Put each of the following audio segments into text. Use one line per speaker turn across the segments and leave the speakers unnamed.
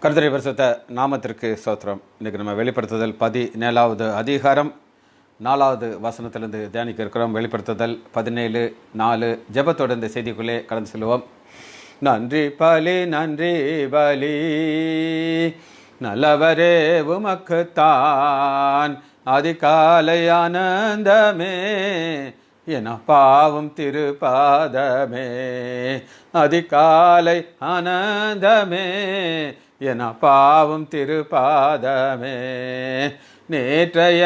கர்த்தருடைய பரிசுத்த நாமத்திற்கு ஸ்தோத்திரம். இன்றைக்கி நம்ம வெளிப்படுத்துதல் 17வது அதிகாரம் 4வது வசனத்திலிருந்து தியானிக்க இருக்கிறோம். வெளிப்படுத்துதல் 17:4 ஜெபத்தோடு இந்த செய்திக்குள்ளே கடந்து செல்வோம். நன்றி பலி நன்றி பலி நல்லவரே உமக்குத்தான் அதிகாலை ஆனந்தமே என பாவம் திருப்பாதமே அதிகாலை ஆனந்தமே என பாவம் திருப்பாதமே நேற்றைய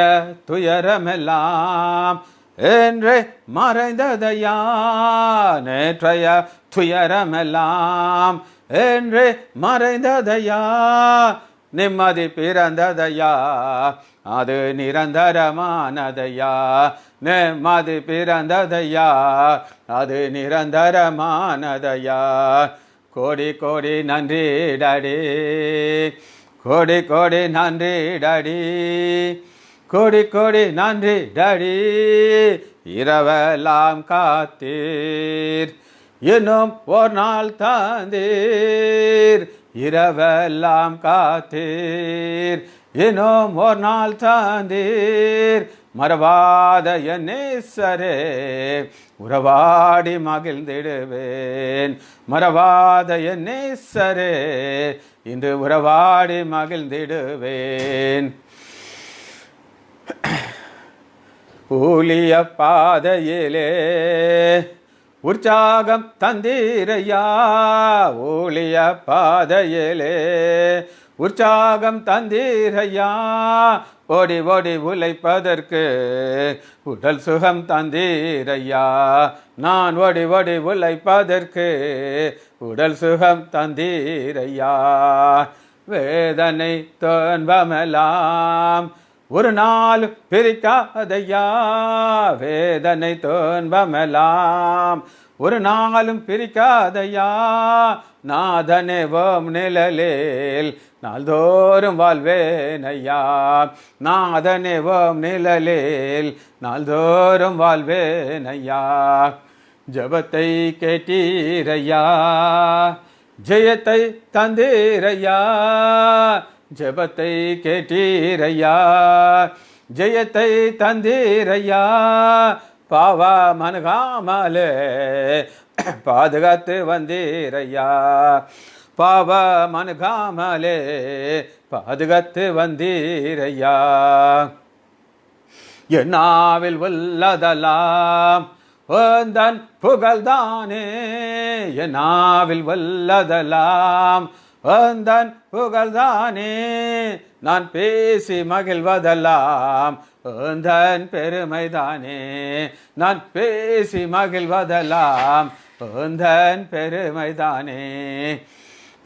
துயரமெல்லாம் என்றே மறைந்ததையா நேற்றைய துயரமெல்லாம் என்றே மறைந்ததையா நிம்மதி பிறந்ததையா அது நிரந்தரமானதையா நிம்மதி பிறந்ததையா அது நிரந்தரமானதையா கோடி கோடி நன்றி டாடி கோடி கோடி நன்றி டாடி கோடி கோடி நன்றி டாடி இரவெல்லாம் காத்தீர் இன்னும் ஒரு நாள் தந்தீர் இரவெல்லாம் காத்தீர் இன்னும் ஒரு நாள் தந்தீர் மறவாத என் நேசரே உறவாடி மகிழ்ந்திடுவேன் மறவாத என் நேசரே இன்று உறவாடி மகிழ்ந்திடுவேன் ஊழிய பாதையிலே உற்சாகம் தந்தீரையா ஊழிய பாதையிலே உற்சாகம் தந்தீரையா ஓடி ஓடி உழைப்பதற்கு உடல் சுகம் தந்தீரையா நான் ஓடி ஓடி உழைப்பதற்கு உடல் சுகம் தந்தீரையா வேதனை தோன்பமெல்லாம் ஒரு நாள் பிரிக்காதையா வேதனை தோன்பமெல்லாம் ஒரு நாளும் பிரிக்காதையா நாதனே ஓம் நிழலில் நாள்தோறும் வாழ்வேனையா நாதனே ஓம் நிழலில் நாள்தோறும் வாழ்வேனையா ஜபத்தை கேட்டீரையா ஜெயத்தை தந்தீரையா ஜபத்தை கேட்டீரையா ஜெயத்தை தந்தீரையா பாவா மனகாமலே பாதுகாத்து வந்தீரையா பாவ மனகாமலே பாதுகாத்து வந்தீரையா என்னாவில் உள்ளதெல்லாம் ஓந்தன் புகழ்தானே என்னாவில் உள்ளதெல்லாம் ஓந்தன் புகழ்தானே நான் பேசி மகிழ்வதெல்லாம் ஓந்தன் பெருமைதானே நான் பேசி மகிழ்வதெல்லாம் ஓந்தன் பெருமைதானே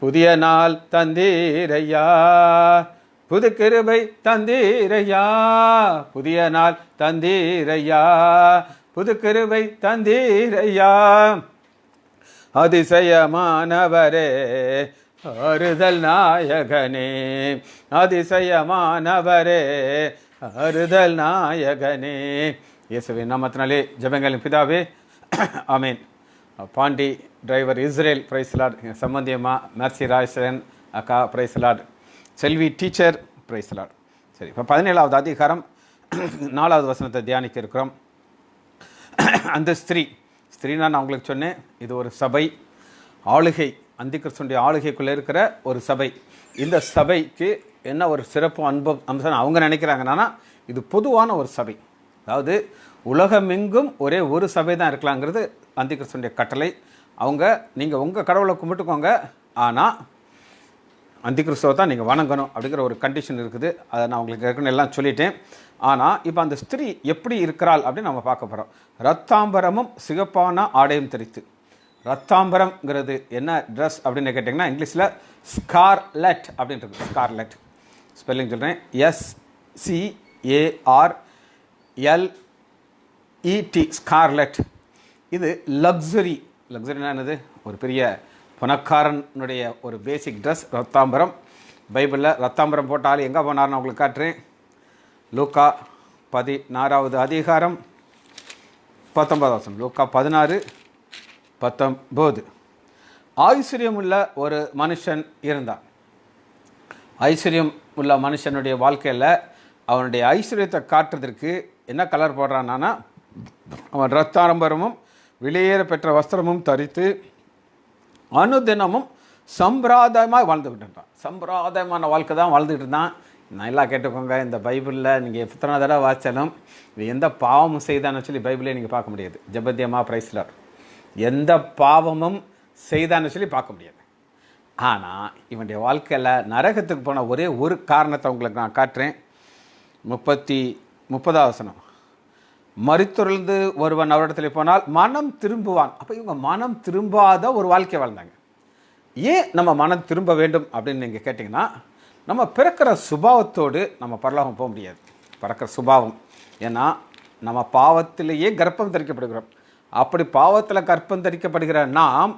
புதிய நாள் தந்தீரையா புது கிருபை தந்தீரையா புதிய நாள் தந்தீரையா புது கிருபை தந்தீரையா அதிசயமானவரே ஆறுதல் நாயகனே அதிசயமானவரே ஆறுதல் நாயகனே இயேசுவின் நாமத்தினாலே ஜெபங்களின் பிதாவே ஆமேன். பாண்டி டிரைவர் இஸ்ரேல் பிரைஸ்லாட் சம்பந்தியம்மா மெர்சி ராஜன் அக்கா பிரைஸ்லாட் செல்வி டீச்சர் பிரைஸ்லாட். சரி, இப்போ 17வது அதிகாரம் 4வது வசனத்தை தியானிக்க இருக்கிறோம். அந்த ஸ்திரீனா நான் உங்களுக்கு சொன்னேன், இது ஒரு சபை ஆளுகை அந்திகிறிஸ்துவினுடைய ஆளுகைக்குள்ளே இருக்கிற ஒரு சபை. இந்த சபைக்கு என்ன ஒரு சிறப்பு அம்சம் அவங்க நினைக்கிறாங்கன்னா இது பொதுவான ஒரு சபை. அதாவது உலகமெங்கும் ஒரே ஒரு சபை தான் இருக்கலாங்கிறது அந்திகிறிஸ்துவினுடைய கட்டளை. நீங்கள் உங்கள் கடவுளை கும்பிட்டுக்கோங்க, ஆனால் அந்திகிறிஸ்துவை தான் நீங்கள் வணங்கணும் அப்படிங்கிற ஒரு கண்டிஷன் இருக்குது. அதை நான் உங்களுக்கு ஏற்கனவே எல்லாம் சொல்லிட்டேன். ஆனால் இப்போ அந்த ஸ்திரீ எப்படி இருக்கிறாள் அப்படின்னு நம்ம பார்க்க போகிறோம். ரத்தாம்பரமும் சிகப்பான ஆடையும் தெரித்து. ரத்தாம்பரம்ங்கிறது என்ன ட்ரெஸ் அப்படின்னு கேட்டிங்கன்னா இங்கிலீஷில் ஸ்கார்லெட் அப்படின்றது. ஸ்கார்லெட் ஸ்பெல்லிங் சொல்கிறேன், SCARLET ஸ்கார்லெட். இது லக்ஸரினா என்னது, ஒரு பெரிய பணக்காரனுடைய ஒரு பேசிக் ட்ரெஸ் ரத்தாம்பரம். பைபிளில் ரத்தாம்பரம் போட்டாலும் எங்கே போனார்னு உங்களுக்கு காட்டுறேன். லூக்கா 16வது அதிகாரம் 19 வசனம். லூக்கா 16:19. ஆயுசிரியமுள்ள ஒரு மனுஷன் இருந்தான். ஐஸ்வர்யம் உள்ள மனுஷனுடைய வாழ்க்கையில் அவனுடைய ஐஸ்வர்யத்தை காட்டுறதுக்கு என்ன கலர் போடுறான்னா, அவன் இரத்தாம்பரமும் வெளியேற பெற்ற வஸ்திரமும் தரித்து அனுதினமும் சம்பிரதாயமாக வாழ்ந்துக்கிட்டு இருந்தான். சம்பிரதாயமான வாழ்க்கை தான் வாழ்ந்துக்கிட்டு இருந்தான். நல்லா கேட்டுக்கோங்க, இந்த பைபிளில் நீங்கள் எத்தனை தடவை வாய்ச்சாலும் இது எந்த பாவமும் செய்தான்னு சொல்லி பைபிளே நீங்கள் பார்க்க முடியாது. ஜெபத்தியமா பிரைஸ்லர் எந்த பாவமும் செய்தான்னு சொல்லி பார்க்க முடியாது. ஆனால் இவனுடைய வாழ்க்கையில் நரகத்துக்கு போன ஒரே ஒரு காரணத்தை உங்களுக்கு நான் காட்டுறேன். 30வது வசனம், மரித்தொழிந்து ஒருவன் அவரிடத்தில் போனால் மனம் திரும்புவான். அப்போ இவங்க மனம் திரும்பாத ஒரு வாழ்க்கை வாழ்ந்தாங்க. ஏன் நம்ம மனம் திரும்ப வேண்டும் அப்படின்னு நீங்கள் கேட்டிங்கன்னா, நம்ம பிறக்கிற சுபாவத்தோடு நம்ம பரலோகம் போக முடியாது. பிறக்கிற சுபாவம், ஏன்னா நம்ம பாவத்திலேயே கர்ப்பம் தரிக்கப்படுகிறோம். அப்படி பாவத்தில் கர்ப்பம் தரிக்கப்படுகிற நாம்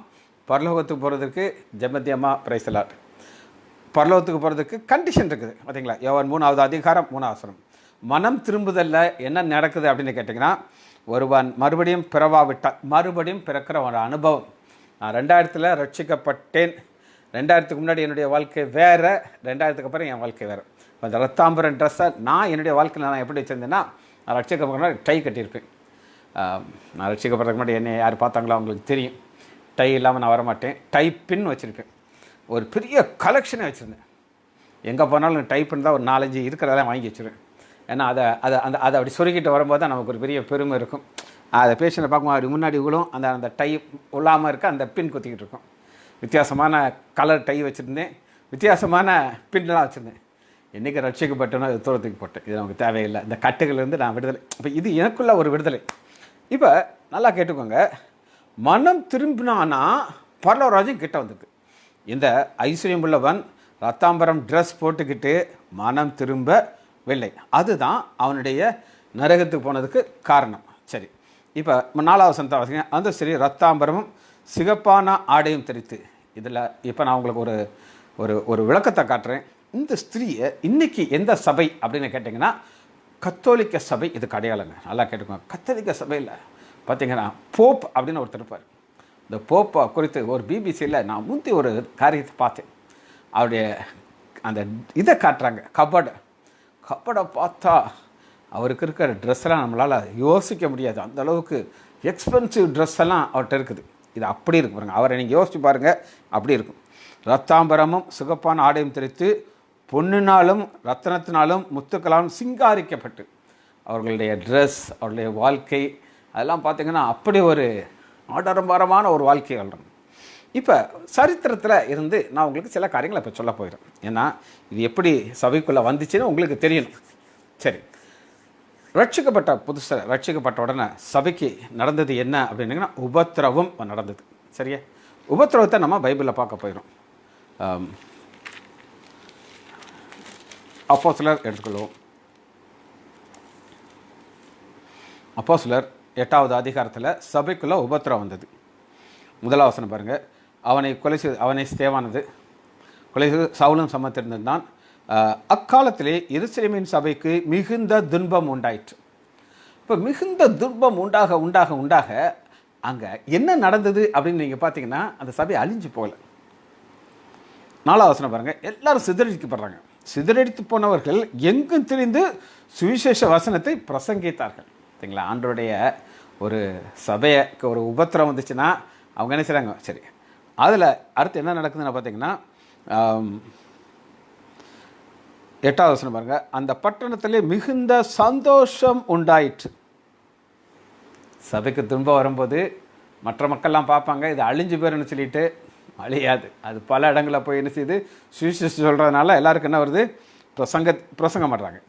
பரலோகத்துக்கு போகிறதுக்கு ஜெபத்தியமாக பிரைசலாட் பரலோகத்துக்கு போகிறதுக்கு கண்டிஷன் இருக்குது. பார்த்தீங்களா, யோவான் 3வது அதிகாரம் 3வது வசனம். மனம் திரும்புதல்ல என்ன நடக்குது அப்படின்னு கேட்டிங்கன்னா, ஒருவன் மறுபடியும் பிறவாவிட்டால் மறுபடியும் பிறக்கிற ஒரு அனுபவம். நான் 2000 ரட்சிக்கப்பட்டேன். 2000க்கு முன்னாடி என்னுடைய வாழ்க்கை வேறு, 2000க்கு அப்புறம் என் வாழ்க்கை வேறு. அந்த ரத்தாம்பரம் ட்ரெஸ்ஸை நான் என்னுடைய வாழ்க்கையில் நான் எப்படி வச்சுருந்தேன்னா, நான் ரட்சிக்கப்படுற டை கட்டியிருப்பேன். நான் ரட்சிக்கப்படுறதுக்கு முன்னாடி என்னை யார் பார்த்தாங்களோ அவங்களுக்கு தெரியும். டை இல்லாமல் நான் வரமாட்டேன். டை பின் வச்சுருப்பேன். ஒரு பெரிய கலெக்ஷனே வச்சுருந்தேன். எங்கே போனாலும் டை பின் தான் ஒரு 4-5 இருக்கிறதெல்லாம் வாங்கி வச்சுருவேன். ஏன்னா அதை அப்படி சொருக்கிட்டு வரும்போது தான் நமக்கு ஒரு பெரிய பெருமை இருக்கும். அதை பேஷண்ட்டை பார்க்கும்போது அப்படி முன்னாடி இவ்வளோ அந்த டை உள்ளாமல் இருக்க அந்த பின் குத்திக்கிட்டு இருக்கும். வித்தியாசமான கலர் டை வச்சுருந்தேன், வித்தியாசமான பின்லாம் வச்சுருந்தேன். என்றைக்கு ரட்சிக்கப்பட்டனோ அது தூரத்துக்கு போட்டேன். இது நமக்கு தேவையில்லை. இந்த கட்டுகளிலிருந்து நான் விடுதலை. இப்போ இது எனக்குள்ள ஒரு விடுதலை. இப்போ நல்லா கேட்டுக்கோங்க, மனம் திரும்பினானா பரலோகராஜ்யம் கிட்ட வந்துருக்கு. இந்த ஐஸ்வர்யம் உள்ளவன் ரத்தாம்பரம் ட்ரெஸ் போட்டுக்கிட்டு மனம் திரும்பவில்லை. அதுதான் அவனுடைய நரகத்துக்கு போனதுக்கு காரணம். சரி, இப்போ 4வது வசனத்தை வாசிங்க. அந்த ஸ்திரீ ரத்தாம்பரமும் சிகப்பான ஆடையும் தெரித்து. இதில் இப்போ நான் உங்களுக்கு ஒரு ஒரு ஒரு விளக்கத்தை காட்டுறேன். இந்த ஸ்திரீயை இன்றைக்கி எந்த சபை அப்படின்னு கேட்டிங்கன்னா, கத்தோலிக்க சபை இதுக்கு அடையாளங்க. நல்லா கேட்டுக்கோங்க. கத்தோலிக்க சபையில் பார்த்தீங்கன்னா போப் அப்படின்னு ஒருத்தர் இருப்பார். இந்த போப்பை குறித்து ஒரு பிபிசியில் நான் முந்தி ஒரு காரியத்தை பார்த்தேன். அவருடைய அந்த இதை காட்டுறாங்க, கபடை பார்த்தா அவருக்கு இருக்கிற ட்ரெஸ்ஸெல்லாம் நம்மளால் யோசிக்க முடியாது. அந்த அளவுக்கு எக்ஸ்பென்சிவ் ட்ரெஸ் எல்லாம் அவர்கிட்ட இருக்குது. இது அப்படி இருக்கு பாருங்கள். அவரை நீங்கள் யோசிச்சு பாருங்கள், அப்படி இருக்கும். ரத்தாம்பரமும் சிகப்பான ஆடையும் தெரித்து பொன்னினாலும் ரத்தனத்தினாலும் முத்துக்களாலும் சிங்காரிக்கப்பட்டு அவர்களுடைய ட்ரெஸ், அவருடைய வாழ்க்கை அதெல்லாம் பார்த்திங்கன்னா அப்படி ஒரு ஆடம்பரமான ஒரு வாழ்க்கை வாழ்கிறோம். இப்போ சரித்திரத்தில் இருந்து நான் உங்களுக்கு சில காரியங்களை இப்போ சொல்ல போயிடுறேன். ஏன்னா இது எப்படி சபைக்குள்ளே வந்துச்சுன்னு உங்களுக்கு தெரியணும். சரி, ரட்சிக்கப்பட்ட உடனே சபைக்கு நடந்தது என்ன அப்படின்னா, உபத்திரவம் நடந்தது. சரியா, உபத்திரவத்தை நம்ம பைபிளில் பார்க்க போயிடும். அப்போஸ்தலர் எடுத்துக்கொள்வோம். அப்போஸ்தலர் 8வது அதிகாரத்தில் சபைக்குள்ளே உபத்திரவம் வந்தது. 1வது வசனம் பாருங்கள். அவனை ஸ்தேவானது கொலை செய்து சவுலும் சம்மத்திருந்தான். அக்காலத்திலே எருசலேமின் சபைக்கு மிகுந்த துன்பம் உண்டாயிற்று. இப்போ மிகுந்த துன்பம் உண்டாக அங்கே என்ன நடந்தது அப்படின்னு நீங்கள் பார்த்தீங்கன்னா, அந்த சபை அழிஞ்சு போகல. 4வது வசனம் பாருங்கள். எல்லாரும் சிதறடிக்கப்படுறாங்க. சிதறடித்து போனவர்கள் எங்கும் திரிந்து சுவிசேஷ வசனத்தை பிரசங்கித்தார்கள். சரிங்களா, ஆண்டவருடைய ஒரு சபைக்கு ஒரு உபத்திரம் வந்துச்சுன்னா அவங்க என்ன செய்கிறாங்க? சரி, அதில் அடுத்து என்ன நடக்குதுன்னு பார்த்தீங்கன்னா, 8வது வசனம் பாருங்க. அந்த பட்டணத்திலே மிகுந்த சந்தோஷம் உண்டாயிற்று. சபைக்கு துன்பம் வரும்போது மற்ற மக்கள்லாம் பார்ப்பாங்க, இது அழிஞ்சு போயிருன்னு சொல்லிட்டு. அழியாது. அது பல இடங்களில் போய் என்ன செய்யுது, சுவிசேஷம் சொல்கிறதுனால எல்லாருக்கும் என்ன வருது, பிரசங்கம் பண்ணுறாங்க.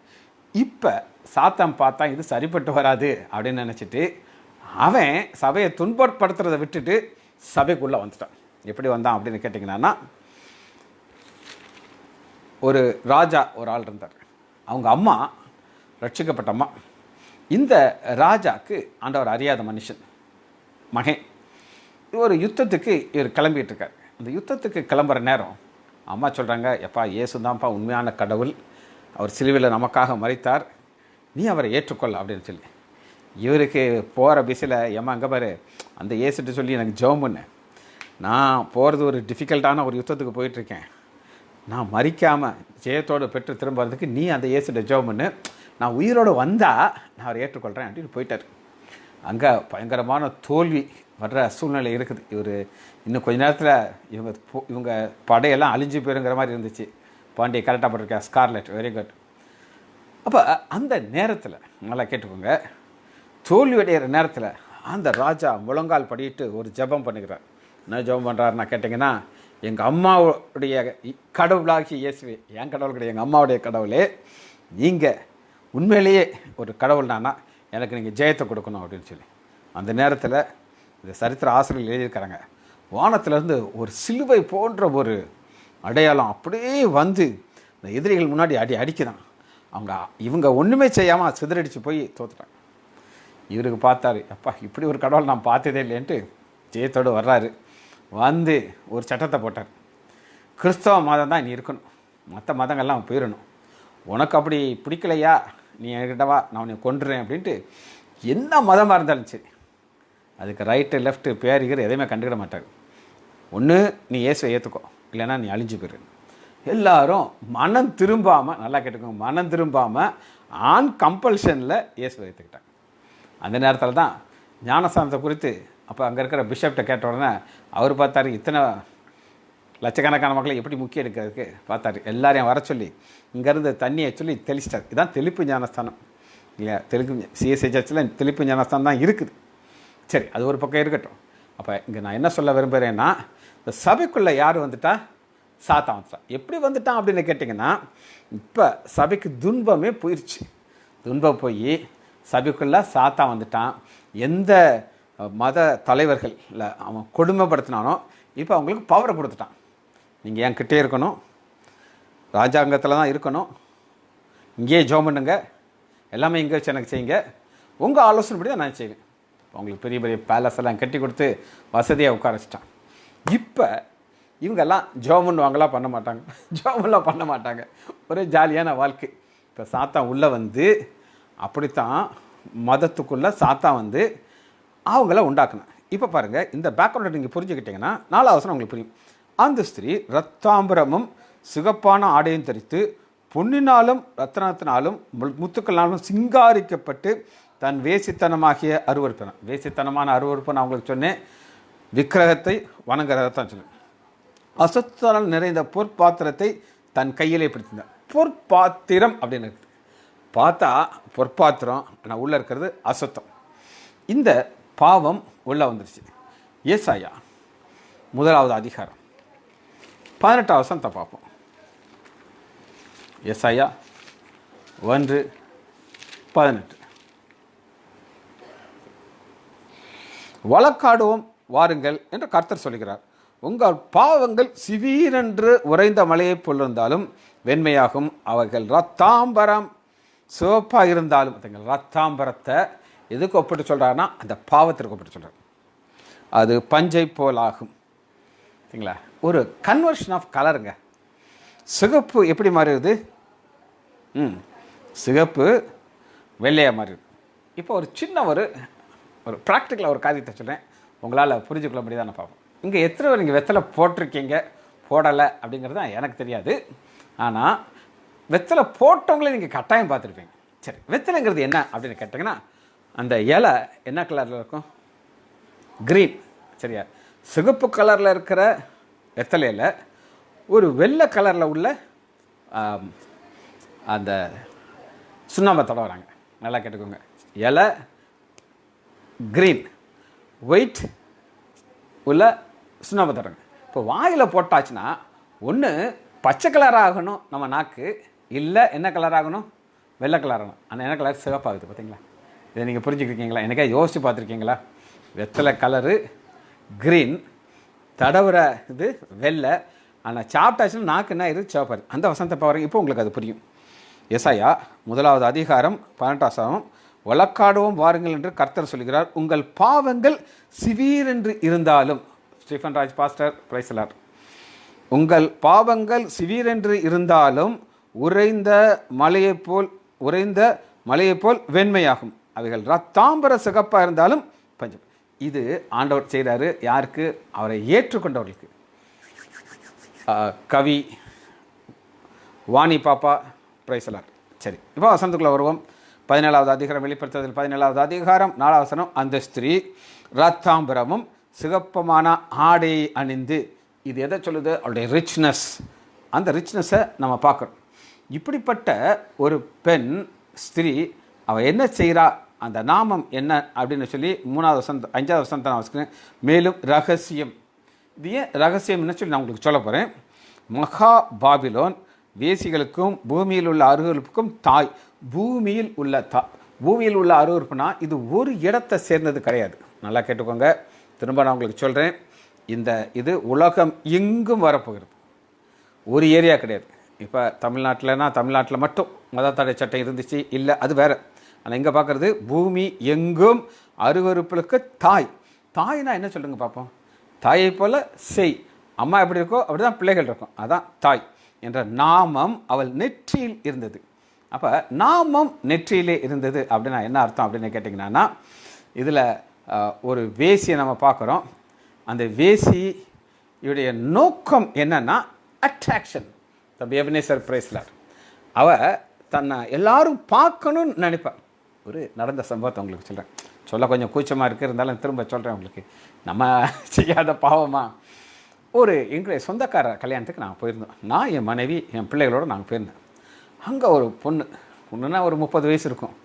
இப்போ சாத்தான் பார்த்தா இது சரிப்பட்டு வராது அப்படின்னு நினச்சிட்டு அவன் சபையை துன்பப்படுத்துறதை விட்டுட்டு சபைக்குள்ளே வந்துட்டான். எப்படி வந்தான் அப்படின்னு கேட்டிங்கன்னா, ஒரு ராஜா ஒரு ஆள் இருந்தார். அவங்க அம்மா ரட்சிக்கப்பட்ட அம்மா. இந்த ராஜாக்கு ஆண்டவர் அறியாத மனுஷன் மகன். ஒரு யுத்தத்துக்கு இவர் கிளம்பிகிட்டு இருக்கார். அந்த யுத்தத்துக்கு கிளம்புற நேரம் அம்மா சொல்கிறாங்க, எப்பா இயேசு தான்ப்பா உண்மையான கடவுள், அவர் சிலுவையில் நமக்காக மரித்தார், நீ அவரை ஏற்றுக்கொள்ள அப்படின்னு சொல்லி. இவருக்கு போகிற பிஸில் ஏமா அங்கே பாரு, அந்த இயேசுட்டு சொல்லி எனக்கு ஜெபம் பண்ணு, நான் போகிறது ஒரு டிஃபிகல்ட்டான ஒரு யுத்தத்துக்கு போயிட்டுருக்கேன், நான் மறிக்காமல் ஜெயத்தோடு பெற்று திரும்புறதுக்கு நீ அந்த இயேசுட ஜெபம் பண்ணு, நான் உயிரோடு வந்தால் நான் அவரை ஏற்றுக்கொள்கிறேன் அப்படின்னு போயிட்டார். அங்கே பயங்கரமான தோல்வி வர்ற சூழ்நிலை இருக்குது. இவர் இன்னும் கொஞ்ச நேரத்தில் இவங்க படையெல்லாம் அழிஞ்சு போயிருங்கிற மாதிரி இருந்துச்சு. பாண்டியை கரெக்டாக போட்டிருக்கேன், ஸ்கார்லெட், வெரி குட். அப்போ அந்த நேரத்தில் நல்லா கேட்டுக்கோங்க, தோல்வி அடைகிற நேரத்தில் அந்த ராஜா முழங்கால் படிட்டு ஒரு ஜெபம் பண்ணுகிறார். என்ன ஜெபம் பண்ணுறாருன்னா கேட்டிங்கன்னா, எங்கள் அம்மாவுடைய கடவுளாகி இயேசுவே, என் கடவுள் கிடையாது, எங்கள் அம்மாவுடைய கடவுளே, நீங்கள் உண்மையிலேயே ஒரு கடவுள்னானா எனக்கு நீங்கள் ஜெயத்தை கொடுக்கணும் அப்படின்னு சொல்லி. அந்த நேரத்தில் இந்த சரித்திர ஆசிரியர்கள் எழுதியிருக்கிறாங்க, வானத்திலேருந்து ஒரு சிலுவை போன்ற ஒரு அடையாளம் அப்படியே வந்து இந்த எதிரிகள் முன்னாடி அடிக்குதான். இவங்க ஒன்றுமே செய்யாமல் சிதறடிச்சு போய் தோத்துட்டாங்க. இவருக்கு பார்த்தாரு, அப்பா இப்படி ஒரு கடவுள் நான் பார்த்ததே இல்லைன்ட்டு ஜெயத்தோடு வர்றாரு. வந்து ஒரு சட்டத்தை போட்டார், கிறிஸ்தவ மதம் தான் நீ இருக்கணும், மற்ற மதங்கள்லாம் போயிடணும், உனக்கு அப்படி பிடிக்கலையா நீ என்கிட்ட வா, நான் உன்னை கொண்டுறேன் அப்படின்ட்டு. என்ன மதமாக இருந்தாலும் சரி, அதுக்கு ரைட்டு லெஃப்ட்டு பேரிகிற எதையுமே கண்டுக்கிட மாட்டார். ஒன்று நீ இயேசுவை ஏற்றுக்கோ, இல்லைன்னா நீ அழிஞ்சு போயிரு. எல்லாரும் மனம் திரும்பாமல், நல்லா கேட்டுக்கோங்க, மனம் திரும்பாமல் ஆன் கம்பல்ஷனில் இயேசுவை ஏற்றுக்கிட்டாங்க. அந்த நேரத்தில் தான் ஞானஸ்தானத்தை குறித்து அப்போ அங்கே இருக்கிற பிஷப்கிட்ட கேட்ட உடனே அவர் பார்த்தாரு, இத்தனை லட்சக்கணக்கான மக்களை எப்படி முக்கியம் எடுக்கிறதுக்கு பார்த்தாரு. எல்லாரையும் வர சொல்லி இங்கேருந்து தண்ணியை சொல்லி தெளிச்சிட்டார். இதுதான் தெளிப்பு ஞானஸ்தானம் இல்லையா? தெலுங்கு சிஎஸ்ஐ சர்ச்சில் தெளிப்பு ஞானஸ்தானம் தான் இருக்குது. சரி, அது ஒரு பக்கம் இருக்கட்டும். அப்போ இங்கே நான் என்ன சொல்ல விரும்புகிறேன்னா, இந்த சபைக்குள்ளே யார் வந்துட்டா? சாத்தான் வந்துட்டான். எப்படி வந்துட்டான் அப்படின்னு கேட்டிங்கன்னா, இப்போ சபைக்கு துன்பமே போயிடுச்சு. துன்பம் போய் சபைக்குள்ளே சாத்தான் வந்துட்டான். எந்த மத தலைவர்கள் இல்லை அவன் கொடுமைப்படுத்தினானோ இப்போ அவங்களுக்கு பவரை கொடுத்துட்டான். நீங்கள் என்கிட்டே இருக்கணும், ராஜாங்கத்தில் தான் இருக்கணும், இங்கேயே ஜோம் பண்ணுங்க, எல்லாமே இங்கே வச்சு எனக்கு செய்யுங்க, உங்கள் ஆலோசனைப்படி தான் நான் செய்வேன். அவங்களுக்கு பெரிய பெரிய பேலஸ் எல்லாம் கட்டி கொடுத்து வசதியாக உட்கார வச்சிட்டான். இப்போ இவங்கெல்லாம் ஜோம் பண்ணுவாங்களா? பண்ண மாட்டாங்க. ஜோமெல்லாம் பண்ண மாட்டாங்க. ஒரு ஜாலியான வாழ்க்கை. இப்போ சாத்தான் உள்ளே வந்து அப்படித்தான் மதத்துக்குள்ளே சாத்தான் வந்து அவங்கள உண்டாக்குனேன். இப்போ பாருங்கள், இந்த பேக்ரவுண்டை நீங்கள் புரிஞ்சுக்கிட்டிங்கன்னா 4வது வசனம் உங்களுக்கு புரியும். அந்த ஸ்திரீ ரத்தாம்பரமும் சிகப்பான ஆடையும் தரித்து பொன்னினாலும் ரத்தனத்தினாலும் முத்துக்களாலும் சிங்காரிக்கப்பட்டு தன் வேசித்தனமாகிய அருவருப்பினான். வேசித்தனமான அருவருப்பு நான் உங்களுக்கு சொன்னேன், விக்கிரகத்தை வணங்குறதான் சொன்னேன். அசுத்தால் நிறைந்த பொற்பாத்திரத்தை தன் கையிலே பிடித்திருந்தார். பொற்பாத்திரம் அப்படின்னு இருக்குது. பார்த்தா பொற்பாத்திரம், ஆனால் உள்ளே இருக்கிறது அசுத்தம். இந்த பாவம் உள்ளே வந்துருச்சு. ஏசாயா 1வது அதிகாரம் 18வது வசனத்தை பார்ப்போம். ஏசாயா 1:18. வழக்காடுவோம் வாருங்கள் என்று கர்த்தர் சொல்கிறார். உங்கள் பாவங்கள் சிவீரென்று உறைந்த மலையை போலிருந்தாலும் வெண்மையாகும், அவர்கள் ரத்தாம்பரம் சிவப்பாக இருந்தாலும். ரத்தாம்பரத்தை எதுக்கு ஒப்பிட்டு சொல்கிறாருன்னா அந்த பாவத்திற்கு ஒப்பிட்டு சொல்கிறார். அது பஞ்சை போல் ஆகும். சரிங்களா? ஒரு கன்வர்ஷன் ஆஃப் கலருங்க. சிகப்பு எப்படி மாறிடுது? சிகப்பு வெள்ளையாக மாறிடுது. இப்போ ஒரு சின்ன ஒரு ப்ராக்டிக்கலாக ஒரு காரியத்தை சொல்கிறேன், உங்களால் புரிஞ்சுக்கொள்ள முடியாதான பார்ப்போம். இங்கே எத்தனை பேர் நீங்கள் வெத்தலை போட்டிருக்கீங்க போடலை அப்படிங்கிறது தான் எனக்கு தெரியாது. ஆனால் வெத்தலை போட்டவங்களே நீங்கள் கட்டாயம் பார்த்துருப்பீங்க. சரி, வெத்தலைங்கிறது என்ன அப்படின்னு கேட்டிங்கன்னா, அந்த இலை என்ன கலரில் இருக்கும்? க்ரீன். சரியா? சிகப்பு கலரில் இருக்கிற வெத்தலையில் ஒரு வெள்ளை கலரில் உள்ள அந்த சுண்ணாம்பை தடவுறாங்க. நல்லா கேட்டுக்கோங்க. இலை க்ரீன், ஒயிட் உள்ள சுண்ணாம்பை தடவுறாங்க. இப்போ வாயில் போட்டாச்சுன்னா ஒன்று பச்சை கலராக ஆகணும் நம்ம நாக்கு, இல்லை என்ன கலர் ஆகணும்? வெள்ளை கலர் ஆகணும். அந்த என்ன கலர்? சிவப்பாகுது. பார்த்தீங்களா? இதை நீங்கள் புரிஞ்சுக்கிருக்கீங்களா? எனக்கே யோசித்து பார்த்துருக்கீங்களா? வெத்தலை கலரு க்ரீன், தடவுற இது வெள்ளை, ஆனால் சாப்பிட்டாச்சுன்னா நாக்கு என்ன இது? சிவப்பாரு. அந்த வசனத்தை பாருங்க, இப்போ உங்களுக்கு அது புரியும். ஏசாயா 1வது அதிகாரம் 18வது வசனம், வழக்காடுவோம் வாருங்கள் என்று கர்த்தர் சொல்கிறார். உங்கள் பாவங்கள் சிவீரென்று இருந்தாலும், ஸ்டீஃபன் ராஜ் பாஸ்டர் பிரைஸ்லார், உங்கள் பாவங்கள் சிவீரென்று இருந்தாலும் உறைந்த மலையைப் போல் வெண்மையாகும், அவைகள் ரத்தாம்பர சிகப்பாக இருந்தாலும் பஞ்சம். இது ஆண்டவர் செய்கிறாரு. யாருக்கு? அவரை ஏற்றுக்கொண்டவர்களுக்கு. கவி வாணி பாப்பா பிரைசலார். சரி, இப்போ வசனத்துக்குள்ளே வருவோம். 17வது அதிகாரம், வெளிப்படுத்துதல் 17வது அதிகாரம் 4வது வசனம். அந்த ஸ்திரீ ரத்தாம்பரமும் சிகப்பமான ஆடையை அணிந்து, இது எதை சொல்லுது? அவளுடைய ரிச்னஸ். அந்த ரிச்னஸை நம்ம பார்க்குறோம். இப்படிப்பட்ட ஒரு பெண் ஸ்திரீ அவள் என்ன செய்கிறா, அந்த நாமம் என்ன அப்படின்னு சொல்லி 3வது வசனம் 5வது வசனத்தை நான் வச்சுக்கிறேன். மேலும் ரகசியம். இது ஏன் ரகசியம்னு சொல்லி நான் உங்களுக்கு சொல்ல போகிறேன். மகா பாபிலோன் வேசிகளுக்கும் பூமியில் உள்ள அருவருப்புக்கும் தாய். பூமியில் உள்ள அருவருப்புனா இது ஒரு இடத்தை சேர்ந்தது கிடையாது. நல்லா கேட்டுக்கோங்க, திரும்ப நான் உங்களுக்கு சொல்கிறேன். இது உலகம் எங்கும் வரப்போகிறது, ஒரு ஏரியா கிடையாது. இப்போ தமிழ்நாட்டில் மட்டும் மத தடை சட்டம் இருந்துச்சு, இல்லை அது வேறு. ஆனால் இங்கே பார்க்குறது பூமி எங்கும் அருவருப்புகளுக்கு தாய். தாய்னா என்ன சொல்லுங்க பார்ப்போம்? தாயை போல் செய். அம்மா எப்படி இருக்கோ அப்படி தான் பிள்ளைகள் இருக்கும், அதான் தாய் என்ற நாமம் அவள் நெற்றியில் இருந்தது. அப்போ நாமம் நெற்றியிலே இருந்தது அப்படின்னா என்ன அர்த்தம் அப்படின்னு கேட்டிங்கன்னா, இதில் ஒரு வேசியை நம்ம பார்க்குறோம். அந்த வேசியுடைய நோக்கம் என்னன்னா அட்ராக்ஷன். தம்பி எபனேசர் பிரைஸ்லார் அவள் தன்னை எல்லாரும் பார்க்கணும்னு நினைப்பாள். ஒரு நடந்த சம்பவத்தை உங்களுக்கு சொல்கிறேன். சொல்ல கொஞ்சம் கூச்சமாக இருக்குது, இருந்தாலும் திரும்ப சொல்கிறேன் உங்களுக்கு. நம்ம செய்யாத பாவமா? எங்களுடைய சொந்தக்கார கல்யாணத்துக்கு நாங்கள் போயிருந்தோம். நான், என் மனைவி, என் பிள்ளைகளோடு நாங்கள் போயிருந்தேன். அங்கே ஒரு பொண்ணுன்னா ஒரு 30 வயசு இருக்கும்.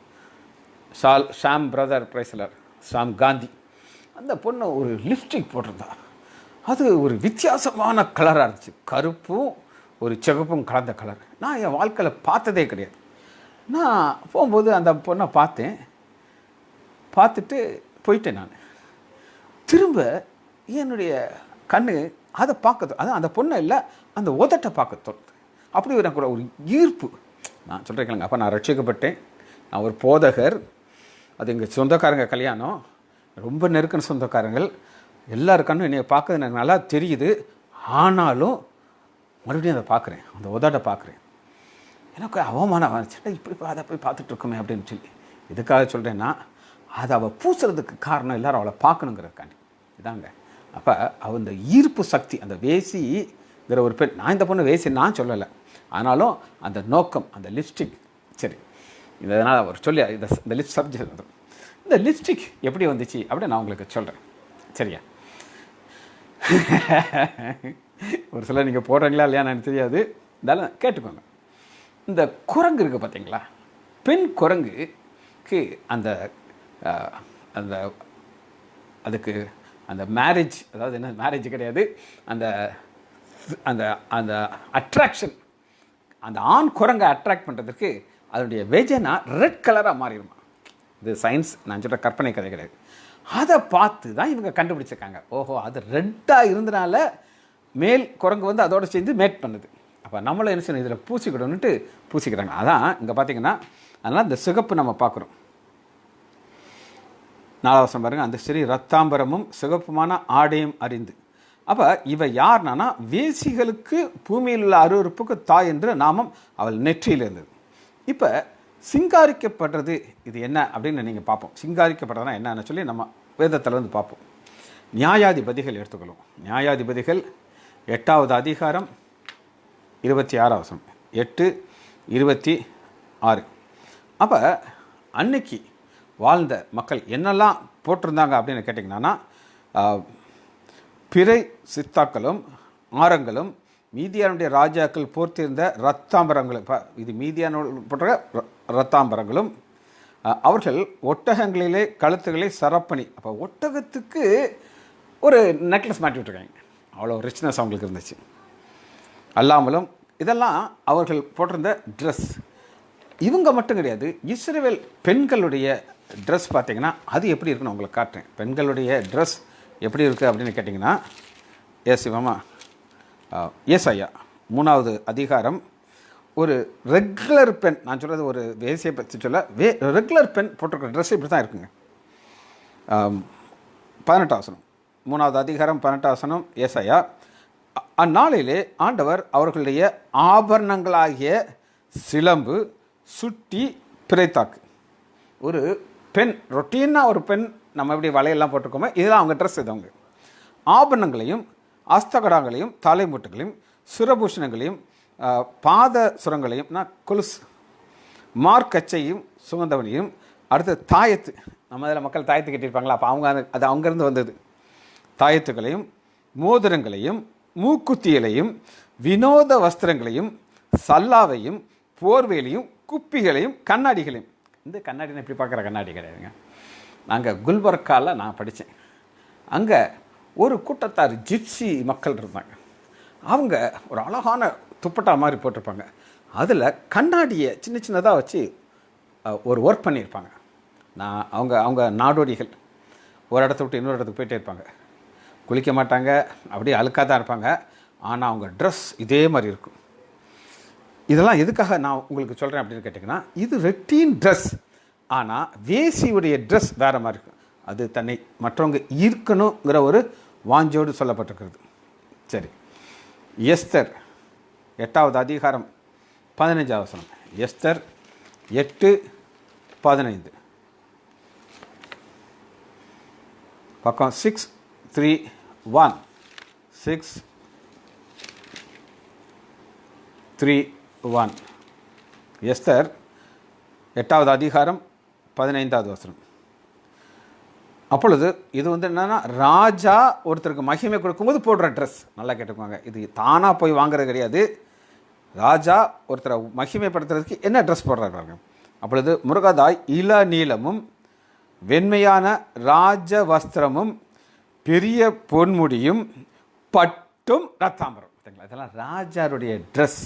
ஷாம் பிரதர் பிரைஸ்லர், ஷாம் காந்தி. அந்த பொண்ணு ஒரு லிப்ஸ்டிக் போட்டிருந்தா. அது ஒரு வித்தியாசமான கலராக இருந்துச்சு. கருப்பும் ஒரு சிகப்பும் கலந்த கலர். நான் என் வாழ்க்கையில் பார்த்ததே கிடையாது. நான் போகும்போது அந்த பொண்ணை பார்த்துட்டு போயிட்டேன். நான் திரும்ப என்னுடைய கண்ணு அதை பார்க்க, அதான் அந்த பொண்ணை இல்லை, அந்த உதட்டை பார்க்க தோணுது. அப்படி எனக்கு கூட ஒரு ஈர்ப்பு. நான் சொல்கிறேன், அப்போ நான் ரட்சிக்கப்பட்டேன். நான் ஒரு போதகர். அது எங்கள் சொந்தக்காரங்க கல்யாணம், ரொம்ப நெருக்கின சொந்தக்காரங்கள். எல்லாருக்கண்ணும் என்னை பார்க்கறது எனக்கு நல்லா தெரியுது. ஆனாலும் மறுபடியும் அதை பார்க்குறேன், அந்த உதட்டை பார்க்குறேன். எனக்கு அவமானம் வந்துச்சுட்டா, இப்படி அதை போய் பார்த்துட்ருக்கோமே அப்படின்னு சொல்லி. இதுக்காக சொல்கிறேன்னா, அதை அவள் பூசுறதுக்கு காரணம் எல்லோரும் அவளை பார்க்கணுங்கிறதுக்காண்டி இதாங்க. அப்போ அவள் இந்த ஈர்ப்பு சக்தி, அந்த வேசிங்கிற ஒரு பெண். நான் இந்த பொண்ணு வேசி நான் சொல்லலை, ஆனாலும் அந்த நோக்கம், அந்த லிப்ஸ்டிக். சரி, இதனால் அவர் சொல்லி இந்த லிப் சப்ஜெக்ட், இந்த லிப்ஸ்டிக் எப்படி வந்துச்சு அப்படின்னு நான் உங்களுக்கு சொல்கிறேன். சரியா? ஒரு சில நீங்கள் போடுறீங்களா இல்லையா எனக்கு தெரியாது, இருந்தாலும் கேட்டுக்கோங்க. இந்த குரங்கு இருக்குது பார்த்தீங்களா, பெண் குரங்குக்கு அதுக்கு அந்த மேரேஜ், அதாவது என்ன மேரேஜ் கிடையாது, அந்த அந்த அந்த அட்ராக்ஷன், அந்த ஆண் குரங்கை அட்ராக்ட் பண்ணுறதுக்கு அதனுடைய வெஜனா ரெட் கலராக மாறிடுமா. இது சயின்ஸ், நான் சொல்கிற கற்பனை கதை கிடையாது. அதை பார்த்து தான் இவங்க கண்டுபிடிச்சிருக்காங்க. ஓஹோ, அது ரெட்டாக இருந்தனால மேல் குரங்கு அதோடு சேர்ந்து மேட் பண்ணுது. அப்போ நம்மளும் என்ன செய்யணும், இதில் பூசிக்கிடணுன்ட்டு பூசிக்கிறாங்க. அதான் இங்கே பார்த்தீங்கன்னா, அதனால் இந்த சிகப்பு நம்ம பார்க்குறோம். 4வது வசனம் பாருங்கள். அந்த ஸ்திரீ ரத்தாம்பரமும் சிகப்புமான ஆடையும் அறிந்து. அப்போ இவ யார்னா, வேசிகளுக்கு பூமியில் உள்ள அருவருப்புக்கு தாய் என்ற நாமம் அவள் நெற்றியில் இருந்தது. இப்போ சிங்காரிக்கப்படுறது இது என்ன அப்படின்னு நீங்கள் பார்ப்போம். சிங்காரிக்கப்படுறதுனா என்னன்னு சொல்லி நம்ம வேதத்தில் பார்ப்போம். நியாயாதிபதிகள் எடுத்துக்கொள்ளும். நியாயாதிபதிகள் 8வது அதிகாரம் 26வது வசனம், 8:26. அப்போ அன்னைக்கு வாழ்ந்த மக்கள் என்னெல்லாம் போட்டிருந்தாங்க அப்படின்னு கேட்டிங்கன்னா, பிறை சித்தாக்களும் ஆரங்களும் மீதியானுடைய ராஜாக்கள் போர்த்திருந்த ரத்தாம்பரங்களும், இது மீதியான போன்ற ரத்தாம்பரங்களும், அவர்கள் ஒட்டகங்களிலே கழுத்துக்களை சரப்பணி. அப்போ ஒட்டகத்துக்கு ஒரு நெக்லஸ் மாட்டி விட்டுருக்காங்க. அவ்வளோ ரிச்னஸ் அவங்களுக்கு இருந்துச்சு. அல்லாமலும் இதெல்லாம் அவர்கள் போட்டிருந்த ட்ரெஸ். இவங்க மட்டும் கிடையாது, இஸ்ரவேல் பெண்களுடைய ட்ரெஸ் பார்த்திங்கன்னா அது எப்படி இருக்குன்னு உங்களுக்கு காட்டுறேன். பெண்களுடைய ட்ரெஸ் எப்படி இருக்குது அப்படின்னு கேட்டிங்கன்னா, ஏசாயா 3வது அதிகாரம். ஒரு ரெகுலர் பெண், நான் சொல்கிறது ஒரு வேசியை பற்றி சொல்ல, ரெகுலர் பெண் போட்டிருக்கிற ட்ரெஸ் இப்படி தான் இருக்குங்க. 18வது வசனம், 3வது அதிகாரம் 18வது வசனம். ஏசாயா, அந்நாளிலே ஆண்டவர் அவர்களுடைய ஆபரணங்களாகிய சிலம்பு, சுட்டி, பிறைத்தாக்கு. ஒரு பெண், ரொட்டீனாக ஒரு பெண் நம்ம எப்படி வலையெல்லாம் போட்டிருக்கோமோ இதெல்லாம் அவங்க ட்ரெஸ். இது அவங்க ஆபரணங்களையும் அஸ்தகடாங்களையும் தலைமுட்டுகளையும் சிரபூஷணங்களையும் பாத சுரங்களையும் கொலுசு மார்க்கச்சையும் சுகந்தவனையும், அடுத்து தாயத்து, நம்ம அதில் மக்கள் தாயத்து கட்டியிருப்பாங்களா, அப்போ அது அங்கேருந்து வந்தது. தாயத்துகளையும் மோதிரங்களையும் மூக்குத்தியலையும் வினோத வஸ்திரங்களையும் சல்லாவையும் போர்வேலையும் குப்பிகளையும் கண்ணாடிகளையும். இந்த கண்ணாடி இப்படி பார்க்குற கண்ணாடி கிடையாதுங்க. நாங்கள் குல்பர்காவில் நான் படித்தேன். அங்கே ஒரு கூட்டத்தார் ஜிப்சி மக்கள் இருந்தாங்க. அவங்க ஒரு அழகான துப்பட்டா மாதிரி போட்டிருப்பாங்க. அதில் கண்ணாடியை சின்ன சின்னதாக வச்சு ஒரு ஒர்க் பண்ணியிருப்பாங்க. அவங்க நாடோடிகள் ஒரு இடத்த விட்டு இன்னொரு இடத்துக்கு போயிட்டே இருப்பாங்க. குளிக்க மாட்டாங்க, அப்படியே அழுக்காக தான் இருப்பாங்க. ஆனால் அவங்க ட்ரெஸ் இதே மாதிரி இருக்கும். இதெல்லாம் எதுக்காக நான் உங்களுக்கு சொல்கிறேன் அப்படின்னு கேட்டிங்கன்னா, இது ரொட்டீன் ட்ரெஸ். ஆனால் வேசியுடைய ட்ரெஸ் வேறு மாதிரி இருக்கும். அது தன்னை மற்றவங்க ஈர்க்கணுங்கிற ஒரு வாஞ்சோடு சொல்லப்பட்டிருக்கிறது. சரி, எஸ்தர் 8வது அதிகாரம் 15வது வசனம். எஸ்தர் 8:15 பக்கம் 6:3:1 6:3:1 எஸ்தர் 8வது அதிகாரம் 15வது வசனம். அப்பொழுது இது என்னென்னா, ராஜா ஒருத்தருக்கு மகிமை கொடுக்கும்போது போடுற ட்ரெஸ். நல்லா கேட்டுக்கோங்க, இது தானாக போய் வாங்குறது கிடையாது. ராஜா ஒருத்தரை மகிமைப்படுத்துறதுக்கு என்ன ட்ரெஸ் போடுறாரு பாருங்க. அப்பொழுது முருகதாய் இளநீலமும் வெண்மையான ராஜ வஸ்திரமும் பெரிய பொன்முடியும் பட்டும் ரத்தாம்பரம். இதெல்லாம் ராஜாருடைய ட்ரெஸ்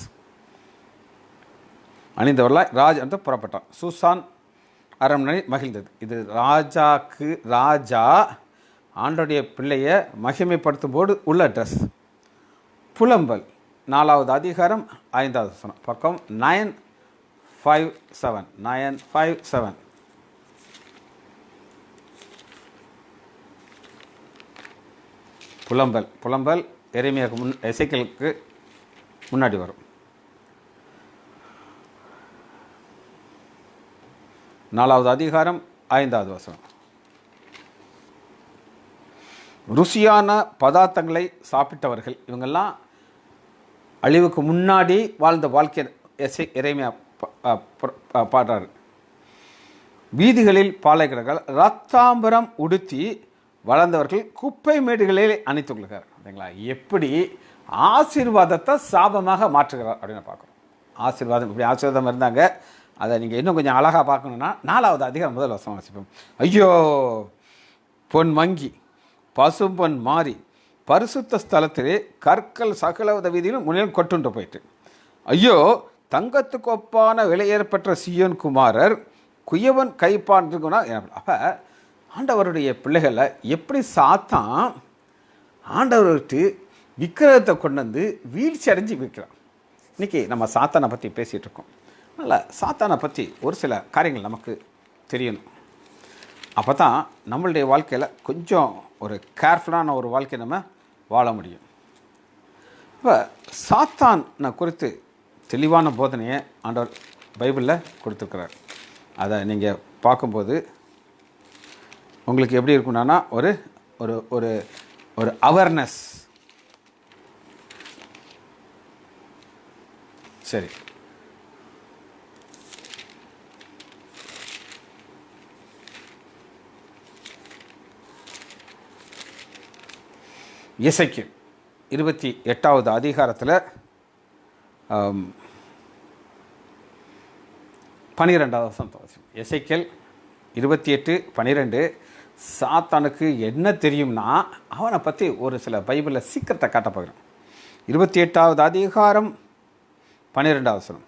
அணிந்தவர்களாய் ராஜா வந்து புறப்பட்டான். சூசான் அரண்மனை மகிழ்ந்தது. இது ராஜா ஆண்டோடைய பிள்ளையை மகிமைப்படுத்தும் போது உள்ள ட்ரெஸ். புலம்பல் 4வது அதிகாரம் 5வது வசனம் பக்கம் 957 புலம்பல் எரேமியாவுக்கு எசேக்கியேலுக்கு முன்னாடி வரும். 4வது அதிகாரம் 5வது வசனம். ருசியான பதார்த்தங்களை சாப்பிட்டவர்கள் இவங்கெல்லாம் அழிவுக்கு முன்னாடி வாழ்ந்த வாழ்க்கை எரேமியா பாடுறாரு. வீதிகளில் பாலைக்கிடங்கள் ரத்தாம்பரம் உடுத்தி வளர்ந்தவர்கள் குப்பை மேடுகளில் அணித்துள்ளார். சரிங்களா? எப்படி ஆசீர்வாதத்தை சாபமாக மாற்றுகிறார் அப்படின்னு பார்க்குறோம். ஆசீர்வாதம் இப்படி ஆசீர்வாதம் இருந்தாங்க. அதை நீங்கள் இன்னும் கொஞ்சம் அழகாக பார்க்கணுன்னா 4வது அதிகாரம் 1 வசனம் வாசிப்போம். ஐயோ, பொன் மங்கி பசும்பொன் மாறி பரிசுத்த ஸ்தலத்திலே கற்கள் சகலவித வீதியிலும் முன்னிலும் கொட்டுண்டு போயிட்டு, ஐயோ தங்கத்துக்கு ஒப்பான விலையேறப்பெற்ற சியோன் குமாரர் குயவன் கைப்பான் இருக்குன்னா. அப்போ ஆண்டவருடைய பிள்ளைகளை எப்படி சாத்தான் ஆண்டவர்கிட்ட விக்கிரகத்தை கொண்டு வந்து வீழ்ச்சி அடைஞ்சு விற்கிறான். இன்றைக்கி நம்ம சாத்தானை பற்றி பேசிகிட்டு இருக்கோம். அதனால் சாத்தானை பற்றி ஒரு சில காரியங்கள் நமக்கு தெரியணும். அப்போ தான் நம்மளுடைய வாழ்க்கையில் கொஞ்சம் ஒரு கேர்ஃபுல்லான ஒரு வாழ்க்கையை நம்ம வாழ முடியும். இப்போ சாத்தானை குறித்து தெளிவான போதனையை ஆண்டவர் பைபிளில் கொடுத்துருக்கிறார். அதை நீங்கள் பார்க்கும்போது உங்களுக்கு எப்படி இருக்குன்னா ஒரு ஒரு ஒரு ஒரு அவேர்னஸ். சரி, எசேக்கியேல் 28வது அதிகாரத்தில் 12வது வசனம். எசேக்கியேல் 28:12 சாத்தானுக்கு என்ன தெரியும்னா அவனை பற்றி ஒரு சில பைபிளில் சீக்கிரத்தை காட்ட போகிறோம். 28வது அதிகாரம் 12வது வசனம்.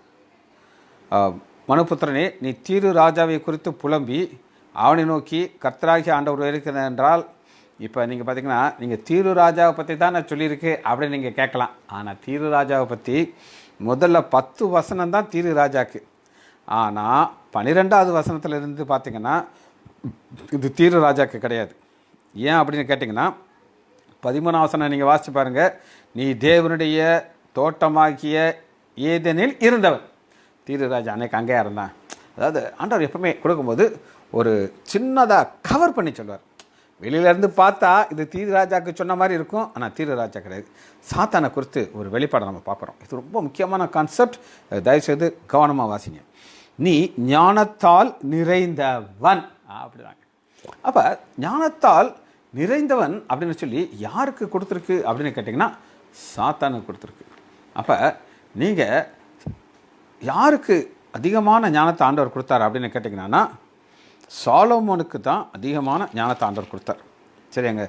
மனுபுத்திரனே, நீ தீரு ராஜாவை குறித்து புலம்பி அவனை நோக்கி கர்த்தராகிய ஆண்டவர் இருக்கிறது என்றால். இப்போ நீங்கள் பார்த்தீங்கன்னா, நீங்கள் தீரு ராஜாவை பற்றி தான் நான் சொல்லியிருக்கு அப்படின்னு நீங்கள் கேட்கலாம். ஆனால் தீரு ராஜாவை பற்றி முதல்ல 10 வசனம் தான் தீரு ராஜாக்கு. ஆனால் 12வது வசனத்திலிருந்து பார்த்தீங்கன்னா இது தீரு ராஜாக்கு கிடையாது. ஏன் அப்படின்னு கேட்டிங்கன்னா 13வது வசனம் நீங்கள் வாசித்து பாருங்கள். நீ தேவனுடைய தோட்டமாகிய ஏதெனில் இருந்தவன். தீரு ராஜா அன்னைக்கு அங்கேயா இருந்தான். அதாவது ஆண்டவர் எப்பவுமே கொடுக்கும்போது ஒரு சின்னதாக கவர் பண்ணி சொல்வார். வெளியிலேருந்து பார்த்தா இது தீரு ராஜாவுக்கு சொன்ன மாதிரி இருக்கும், ஆனால் தீரு ராஜா கிடையாது. சாத்தானை குறித்து ஒரு வெளிப்பாடை நம்ம பார்க்குறோம். இது ரொம்ப முக்கியமான கான்செப்ட், தயவுசெய்து கவனமாக வாசிங்க. நீ ஞானத்தால் நிறைந்தவன் அப்படிதாங்க. அப்போ ஞானத்தால் நிறைந்தவன் அப்படின்னு சொல்லி யாருக்கு கொடுத்துருக்கு அப்படின்னு கேட்டிங்கன்னா சாத்தானுக்கு கொடுத்துருக்கு. அப்போ நீங்கள் யாருக்கு அதிகமான ஞானத்தை ஆண்டவர் கொடுத்தார் அப்படின்னு கேட்டிங்கன்னா சாலமோனுக்கு தான் அதிகமான ஞானத்தை ஆண்டவர் கொடுத்தார். சரிங்க.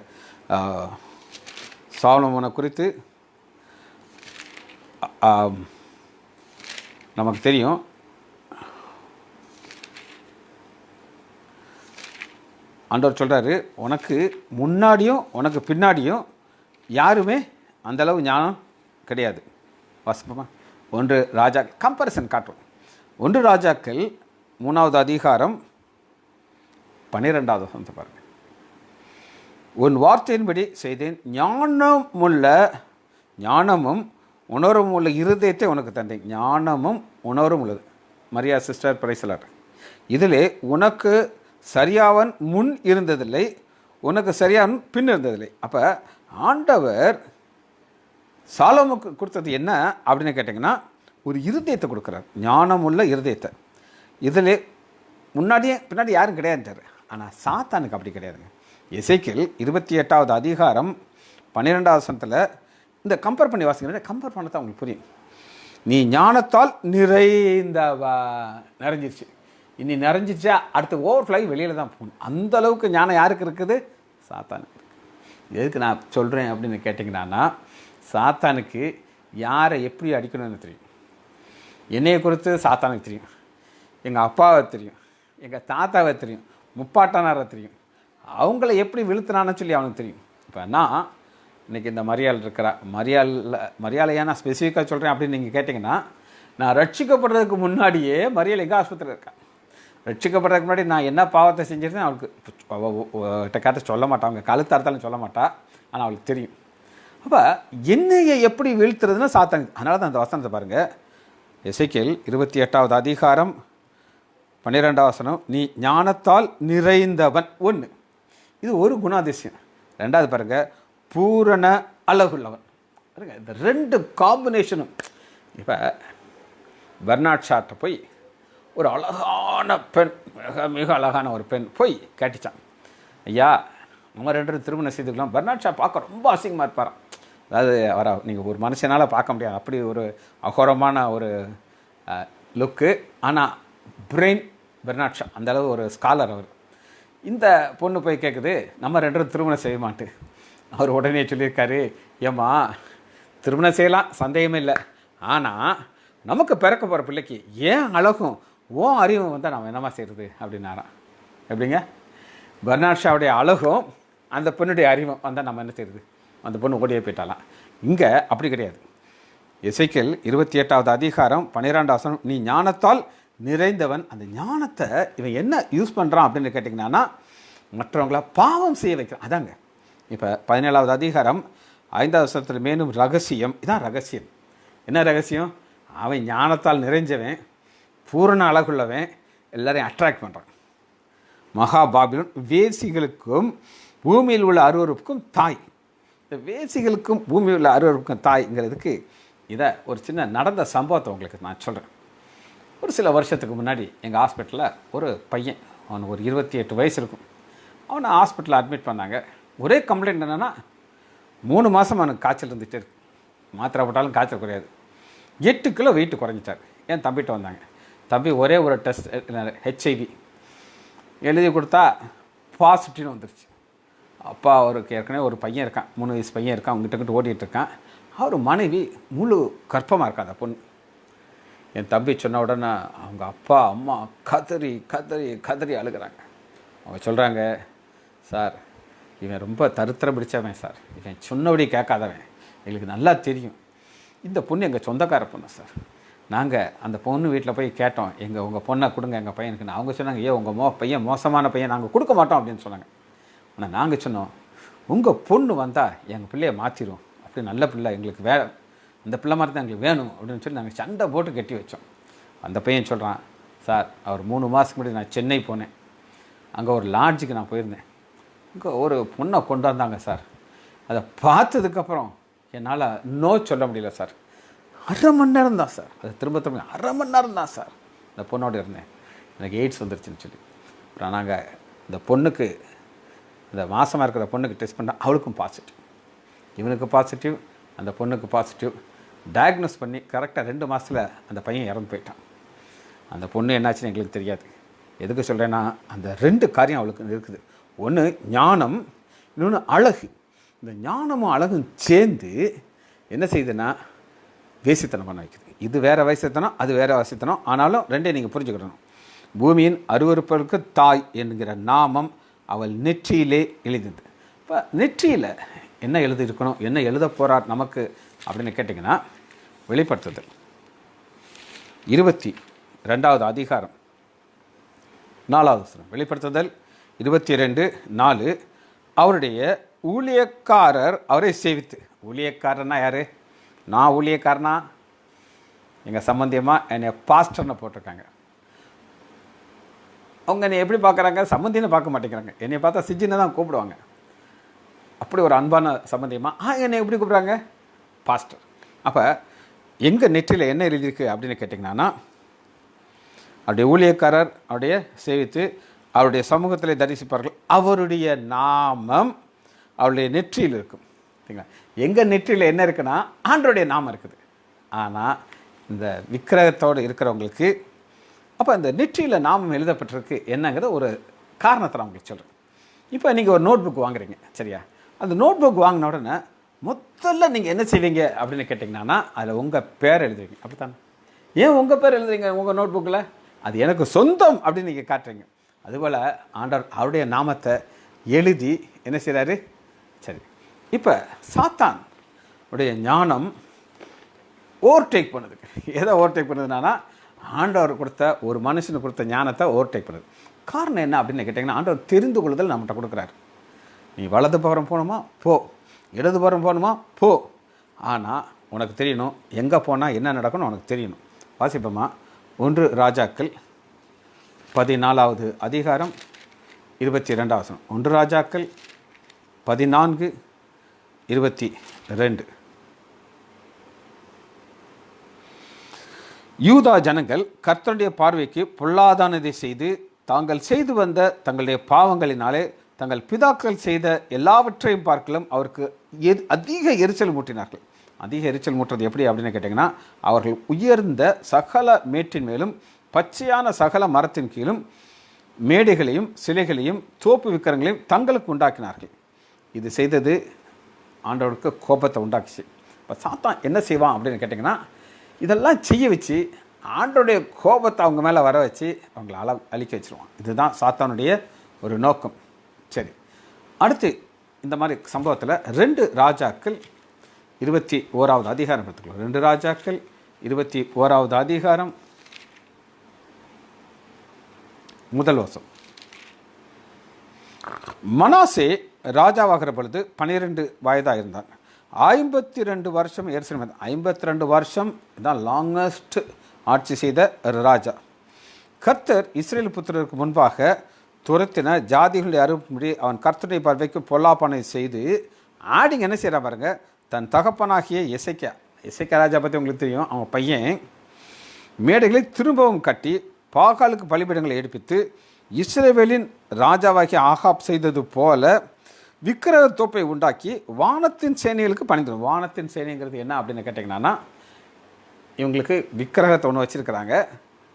சாலமோனை குறித்து நமக்கு தெரியும். ஆண்டவர் சொல்கிறாரு, உனக்கு முன்னாடியும் உனக்கு பின்னாடியும் யாருமே அந்தளவு ஞானம் கிடையாது. வாசிப்போமா? 1 ராஜா கம்பேரிசன் காட்டுவோம். 1 ராஜாக்கள் 3வது அதிகாரம் 12வது வசனத்தை பாருங்கள். உன் வார்த்தையின்படி செய்தேன், ஞானமும் உணர்வும் உள்ள இருதயத்தை உனக்கு தந்தேன். ஞானமும் உணர்வும் உள்ளது. மரியா சிஸ்டர் பிரைசலர். இதிலே உனக்கு சரியாவன் முன் இருந்ததில்லை, உனக்கு சரியாவன் பின் இருந்ததில்லை. அப்போ ஆண்டவர் சாலோமுக்கு கொடுத்தது என்ன அப்படின்னு கேட்டிங்கன்னா ஒரு இருதயத்தை கொடுக்குறார், ஞானமுள்ள இருதயத்தை. இதில் முன்னாடியே பின்னாடி யாரும் கிடையாதுட்டார். ஆனால் சாத்தானுக்கு அப்படி கிடையாதுங்க. எசேக்கியேல் 28வது அதிகாரம் 12வது வசனத்தில் இந்த கம்பேர் பண்ணி வாசிக்கிறேன். கம்பேர் பண்ணதான் உங்களுக்கு புரியும். நீ ஞானத்தால் நிறைஞ்சிருச்சு. இனி நிறைஞ்சிச்சா அடுத்த ஓவர்ஃப்ளை வெளியில் தான் போகணும். அந்த அளவுக்கு ஞானம் யாருக்கு இருக்குது? சாத்தானுக்கு. எதுக்கு நான் சொல்கிறேன் அப்படின்னு கேட்டிங்கன்னா, சாத்தானுக்கு யாரை எப்படி அடிக்கணும்னு தெரியும். என்னையை குறித்து சாத்தானுக்கு தெரியும், எங்கள் அப்பாவை தெரியும், எங்கள் தாத்தாவை தெரியும், முப்பாட்டனாரை தெரியும். அவங்கள எப்படி விழுத்துனான்னு சொல்லி அவனுக்கு தெரியும். இப்போ நான் இன்றைக்கி இந்த மரியாள் இருக்கிறா, மரியாதையா நான் ஸ்பெசிஃபிக்காக சொல்கிறேன் அப்படின்னு நீங்கள் கேட்டிங்கன்னா, நான் ரட்சிக்கப்படுறதுக்கு முன்னாடியே மரியாள் எங்கள் ஆஸ்பத்திரியில் இருக்கேன். ரட்சிக்கப்படுறதுக்கு முன்னாடி நான் என்ன பாவத்தை செஞ்சிருந்தேன் அவளுக்கு கதை சொல்ல மாட்டான், அவங்க கழுத்தார்த்தாலும் சொல்ல மாட்டா, ஆனால் அவளுக்கு தெரியும். அப்போ என்னையை எப்படி வீழ்த்துறதுன்னு சாத்தாங்க. அதனால தான் அந்த வசனத்தை பாருங்கள். எசேக்கியேல் 28வது அதிகாரம் 12வது வசனம், நீ ஞானத்தால் நிறைந்தவன். 1 இது ஒரு குணாதிசயம். 2வது பாருங்கள், பூரண அழகுள்ளவன். பாருங்க, இந்த 2 காம்பினேஷனும். இப்போ பெர்னாட் ஷாட்ட போய் ஒரு அழகான பெண், மிக அழகான ஒரு பெண் போய் கேட்டுச்சான், ஐயா நம்ம 2 திருமணம் செய்துக்கலாம். பெர்னாட் ஷா பார்க்க ரொம்ப அசிங்கமாக இருப்பாராம். அதாவது அவரை நீங்கள் ஒரு மனுஷனால் பார்க்க முடியாது, அப்படி ஒரு அகோரமான ஒரு லுக்கு. ஆனால் பிரெயின் பெர்னாட் ஷா அந்தளவு ஒரு ஸ்காலர் அவர். இந்த பொண்ணு போய் கேட்குது, நம்ம 2 திருமணம் செய்ய மாட்டு. அவர் உடனே சொல்லியிருக்காரு, ஏம்மா திருமணம் செய்யலாம், சந்தேகமே இல்லை. ஆனால் நமக்கு பிறக்க போகிற பிள்ளைக்கு ஏன் அழகும் ஓன் அறிவும் வந்தால் நம்ம என்னமா செய்கிறது அப்படின்னாராம். எப்படிங்க? பெர்னாட் ஷாவுடைய அழகும் அந்த பொண்ணுடைய அறிவும் வந்தால் நம்ம என்ன செய்கிறது? அந்த பொண்ணு ஓடியே போயிட்டாலாம். இங்கே அப்படி கிடையாது. எசேக்கியேல் 28வது அதிகாரம் 12வது வசனம், நீ ஞானத்தால் நிறைந்தவன். அந்த ஞானத்தை இவன் என்ன யூஸ் பண்ணுறான் அப்படின்னு கேட்டிங்கன்னா, மற்றவங்கள பாவம் செய்ய வைக்கிறான். அதாங்க. இப்போ 17வது அதிகாரம் 5வது வசனத்தில் மேலும் ரகசியம். இதான் ரகசியம். என்ன ரகசியம்? அவன் ஞானத்தால் நிறைஞ்சவன், பூரண அழகுள்ளவன், எல்லாரையும் அட்ராக்ட் பண்ணுறான். மகாபாபிலோன் வேசிகளுக்கும் பூமியில் உள்ள அருவருப்புக்கும் தாய். இந்த வேசிகளுக்கும் பூமியில் உள்ள அருவருப்புக்கும் தாய்ங்கிறதுக்கு இதை ஒரு சின்ன நடந்த சம்பவத்தை உங்களுக்கு நான் சொல்கிறேன். ஒரு சில வருஷத்துக்கு முன்னாடி எங்கள் ஹாஸ்பிட்டலில் ஒரு பையன், அவனுக்கு ஒரு 28 வயசு இருக்கும். அவனை ஹாஸ்பிட்டலில் அட்மிட் பண்ணாங்க. ஒரே கம்ப்ளைண்ட் என்னென்னா, 3 மாதம் அவனுக்கு காய்ச்சல் இருந்துகிட்டே இருக்கு. மாத்திரை போட்டாலும் காய்ச்சல் குறையாது. 8 கிலோ வெயிட் குறைஞ்சிட்டார். என் தம்பிகிட்ட வந்தாங்க. தம்பி ஒரே ஒரு டெஸ்ட் HIV எழுதி கொடுத்தா பாசிட்டிவ்னு வந்துருச்சு. அப்பா அவருக்கு ஏற்கனவே ஒரு பையன் இருக்கான், 3 வயசு பையன் இருக்கான், அவங்ககிட்ட ஓடிட்டு இருக்கான். அவர் மனைவி முழு கர்ப்பமாக இருக்கா அந்த பொண்ணு. என் தம்பி சொன்ன உடனே அவங்க அப்பா அம்மா கதறி கதறி கதறி அழுகிறாங்க. அவங்க சொல்கிறாங்க, சார் இவன் ரொம்ப தரித்திரம் பிடிச்சவன் சார், இவன் சொன்னபடி கேட்காதவன், எங்களுக்கு நல்லா தெரியும். இந்த பொண்ணு எங்கள் சொந்தக்கார பொண்ணு சார். நாங்கள் அந்த பொண்ணு வீட்டில் போய் கேட்டோம், உங்கள் பொண்ணை கொடுங்க எங்கள் பையனுக்குன்னு. அவங்க சொன்னாங்க, உங்கள் பையன் மோசமான பையன், நாங்கள் கொடுக்க மாட்டோம் அப்படின்னு சொன்னாங்க. ஆனால் நாங்கள் சொன்னோம், உங்கள் பொண்ணு வந்தால் எங்கள் பிள்ளையை மாற்றிடும், அப்படி நல்ல பிள்ளை, எங்களுக்கு அந்த பிள்ளை மாதிரி தான் எங்களுக்கு வேணும் அப்படின்னு சொல்லி நாங்கள் சண்டை போட்டு கட்டி வச்சோம். அந்த பையன் சொல்கிறான், சார் அவர் 3 மாதத்துக்கு முன்னாடி நான் சென்னை போனேன். அங்கே ஒரு லாட்ஜுக்கு நான் போயிருந்தேன். இங்கே ஒரு பொண்ணை கொண்டு வந்தாங்க சார். அதை பார்த்ததுக்கப்புறம் என்னால் நோ சொல்ல முடியல சார். 1/2 மணி நேரம் தான் சார், அது திரும்ப 1/2 மணி நேரம் தான் சார் இந்த பொண்ணோடு இருந்தேன். எனக்கு எய்ட்ஸ் வந்துருச்சுன்னு சொல்லி அப்புறம் நாங்கள் இந்த பொண்ணுக்கு, இந்த மாதமாக இருக்கிற பொண்ணுக்கு டெஸ்ட் பண்ணால் அவளுக்கும் பாசிட்டிவ், இவனுக்கு பாசிட்டிவ், அந்த பொண்ணுக்கு பாசிட்டிவ். டயக்னோஸ் பண்ணி கரெக்டாக 2 மாதத்தில் அந்த பையன் இறந்து போயிட்டான். அந்த பொண்ணு என்னாச்சுன்னு எங்களுக்கு தெரியாது. எதுக்கு சொல்கிறேன்னா, அந்த 2 காரியம் அவளுக்கு இருக்குது. ஒன்று ஞானம், இன்னொன்று அழகு. இந்த ஞானமும் அழகும் சேர்ந்து என்ன செய்யுதுன்னா வேசித்தனம் பண்ண வைக்குது. இது வேறு வயசுத்தனம், அது வேறு வயசுத்தனம். ஆனாலும் 2 நீங்கள் புரிஞ்சுக்கிடணும். பூமியின் அருவருப்பருக்கு தாய் என்கிற நாமம் அவள் நெற்றியிலே எழுதிது. இப்போ நெற்றியில் என்ன எழுதியிருக்கணும், என்ன எழுத போகிறார் நமக்கு அப்படின்னு கேட்டிங்கன்னா, வெளிப்படுத்துதல் 22வது அதிகாரம் 4வது வசனம். வெளிப்படுத்துதல் 22:4. அவருடைய ஊழியக்காரர் அவரை சேவித்து. ஊழியக்காரர்னா யார்? நான் ஊழியக்காரனா? எங்கள் சம்பந்தியமாக என்னை பாஸ்டர்னு போட்டிருக்காங்க. அவங்க என்னை எப்படி பார்க்குறாங்க? சம்பந்தின்னு பார்க்க மாட்டேங்கிறாங்க. என்னை பார்த்தா சிஜின்னு தான் கூப்பிடுவாங்க. அப்படி ஒரு அன்பான சம்பந்தியமாக என்னை எப்படி கூப்பிட்றாங்க? பாஸ்டர். அப்போ எங்கள் நெற்றியில் என்ன எழுதியிருக்கு அப்படின்னு கேட்டிங்கன்னா, அவருடைய ஊழியக்காரர் அவருடைய சேவித்து அவருடைய சமூகத்தில் தரிசிப்பார்கள், அவருடைய நாமம் அவருடைய நெற்றியில் இருக்கும். சரிங்களா? எங்கள் நெற்றியில் என்ன இருக்குன்னா ஆண்டவருடைய நாமம் இருக்குது. ஆனால் இந்த விக்கிரகத்தோடு இருக்கிறவங்களுக்கு அப்போ அந்த நெற்றியில் நாமம் எழுதப்பட்டிருக்கு என்னங்கிற ஒரு காரணத்தை நான் உங்களுக்கு சொல்கிறேன். இப்போ நீங்கள் ஒரு நோட் புக் வாங்குறீங்க, சரியா? அந்த நோட் புக் வாங்கின உடனே முதல்ல நீங்கள் என்ன செய்வீங்க அப்படின்னு கேட்டிங்கன்னா, அதில் உங்கள் பேர் எழுதுவீங்க. அப்படி தானே? ஏன் உங்கள் பேர் எழுதுறீங்க உங்கள் நோட் புக்கில்? அது எனக்கு சொந்தம் அப்படின்னு நீங்கள் காட்டுறீங்க. அதுபோல் ஆண்டவர் அவருடைய நாமத்தை எழுதி என்ன செய்கிறாரு? சரி, இப்போ சாத்தான் உடைய ஞானம் ஓவர்டேக் பண்ணுது. எதை ஓவர்டேக் பண்ணுதுன்னா, ஆண்டவர் கொடுத்த ஒரு மனுஷனுக்கு கொடுத்த ஞானத்தை ஓவர்டேக் பண்ணுது. காரணம் என்ன அப்படின்னு கேட்டிங்கன்னா, ஆண்டவர் தெரிந்து கொள்ளுதல் நம்மகிட்ட கொடுக்குறாரு. நீ வலது புறம் போகணுமா போ, இடது புறம் போகணுமா போ, ஆனால் உனக்கு தெரியணும் எங்கே போனால் என்ன நடக்கணும் உனக்கு தெரியணும். வாசிப்போமா? 1 ராஜாக்கள் 14வது அதிகாரம் 22வது வசனம். 1 ராஜாக்கள் 14:22. யூதா ஜனங்கள் கர்த்தருடைய பார்வைக்கு பொல்லாதானதை செய்து தாங்கள் செய்து வந்த தங்களுடைய பாவங்களினாலே தங்கள் பிதாக்கள் செய்த எல்லாவற்றையும் பார்க்கலும் அவருக்கு அதிக எரிச்சல் மூட்டினார்கள். அதிக எரிச்சல் மூட்டுறது எப்படி அப்படின்னு கேட்டிங்கன்னா, அவர்கள் உயர்ந்த சகல மேட்டின் மேலும் பச்சையான சகல மரத்தின் கீழும் மேடைகளையும் சிலைகளையும் தோப்பு விக்கிரங்களையும் தங்களுக்கு உண்டாக்கினார்கள். இது செய்தது ஆண்டவருக்கு கோபத்தை உண்டாக்குச்சு. இப்போ சாத்தான் என்ன செய்வான் அப்படின்னு கேட்டிங்கன்னா, இதெல்லாம் செய்ய வச்சு ஆண்டவருடைய கோபத்தை அவங்க மேலே வர வச்சு அவங்கள அழிக்க வச்சுருவான். இதுதான் சாத்தானுடைய ஒரு நோக்கம். சரி, அடுத்து இந்த மாதிரி சம்பவத்தில் 2 ராஜாக்கள் 21வது அதிகாரம் எடுத்துக்கலாம். 2 ராஜாக்கள் 21வது அதிகாரம் 1 வசனம். மனாசே ராஜாவாகிற பொழுது 12 வயதாக இருந்தான். 52 வருஷம் எருசலேம் 52 வருஷம் தான் லாங்கஸ்ட் ஆட்சி செய்த ராஜா. கர்த்தர் இஸ்ரேல் புத்திரருக்கு முன்பாக துரத்தின ஜாதிகளுடைய அறுப்பும்படி அவன் கர்த்தருடைய பார்வைக்கு பொல்லாப்பானை செய்து ஆடிங்க என்ன செய்கிறா பாருங்க, தன் தகப்பனாகிய எசேக்கியா ராஜா பற்றி உங்களுக்கு தெரியும். அவன் பையன் மேடைகளை திரும்பவும் கட்டி பாகாலுக்கு பலிபீடங்களை எடுப்பித்து இஸ்ரவேலின் ராஜாவாகிய ஆகாப் செய்தது போல விக்கிரக தோப்பை உண்டாக்கி வானத்தின் சேனைகளுக்கு பணிந்துடும். வானத்தின் சேனைங்கிறது என்ன அப்படின்னு கேட்டிங்கன்னா, இவங்களுக்கு விக்கிரகத்தை ஒன்று வச்சுருக்கிறாங்க.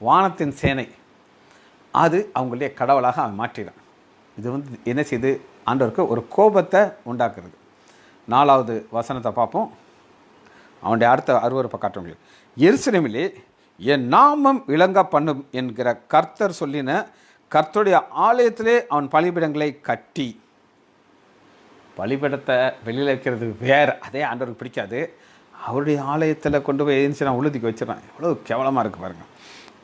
வானத்தின் சேனை அது அவங்களுடைய கடவுளாக அவன் மாற்றிடான். இது என்ன செய்து ஆண்டவருக்கு ஒரு கோபத்தை உண்டாக்குறது. 4வது வசனத்தை பார்ப்போம். அவனுடைய அடுத்த அருவருப்பை காட்டுறவங்களுக்கு, எருசலேமிலே என் நாமம் விளங்க பண்ணும் என்கிற கர்த்தர் சொல்லின கர்த்தருடைய ஆலயத்திலே அவன் பலிபீடங்களை கட்டி. பலிபீடத்தை வெளியில் வைக்கிறது வேறு, அதே ஆண்டவருக்கு பிடிக்காது. அவருடைய ஆலயத்தில் கொண்டு போய் எழுந்துச்சு நான் உழுதிக்கு வச்சிடறான். எவ்வளோ கேவலமாக இருக்குது பாருங்கள்.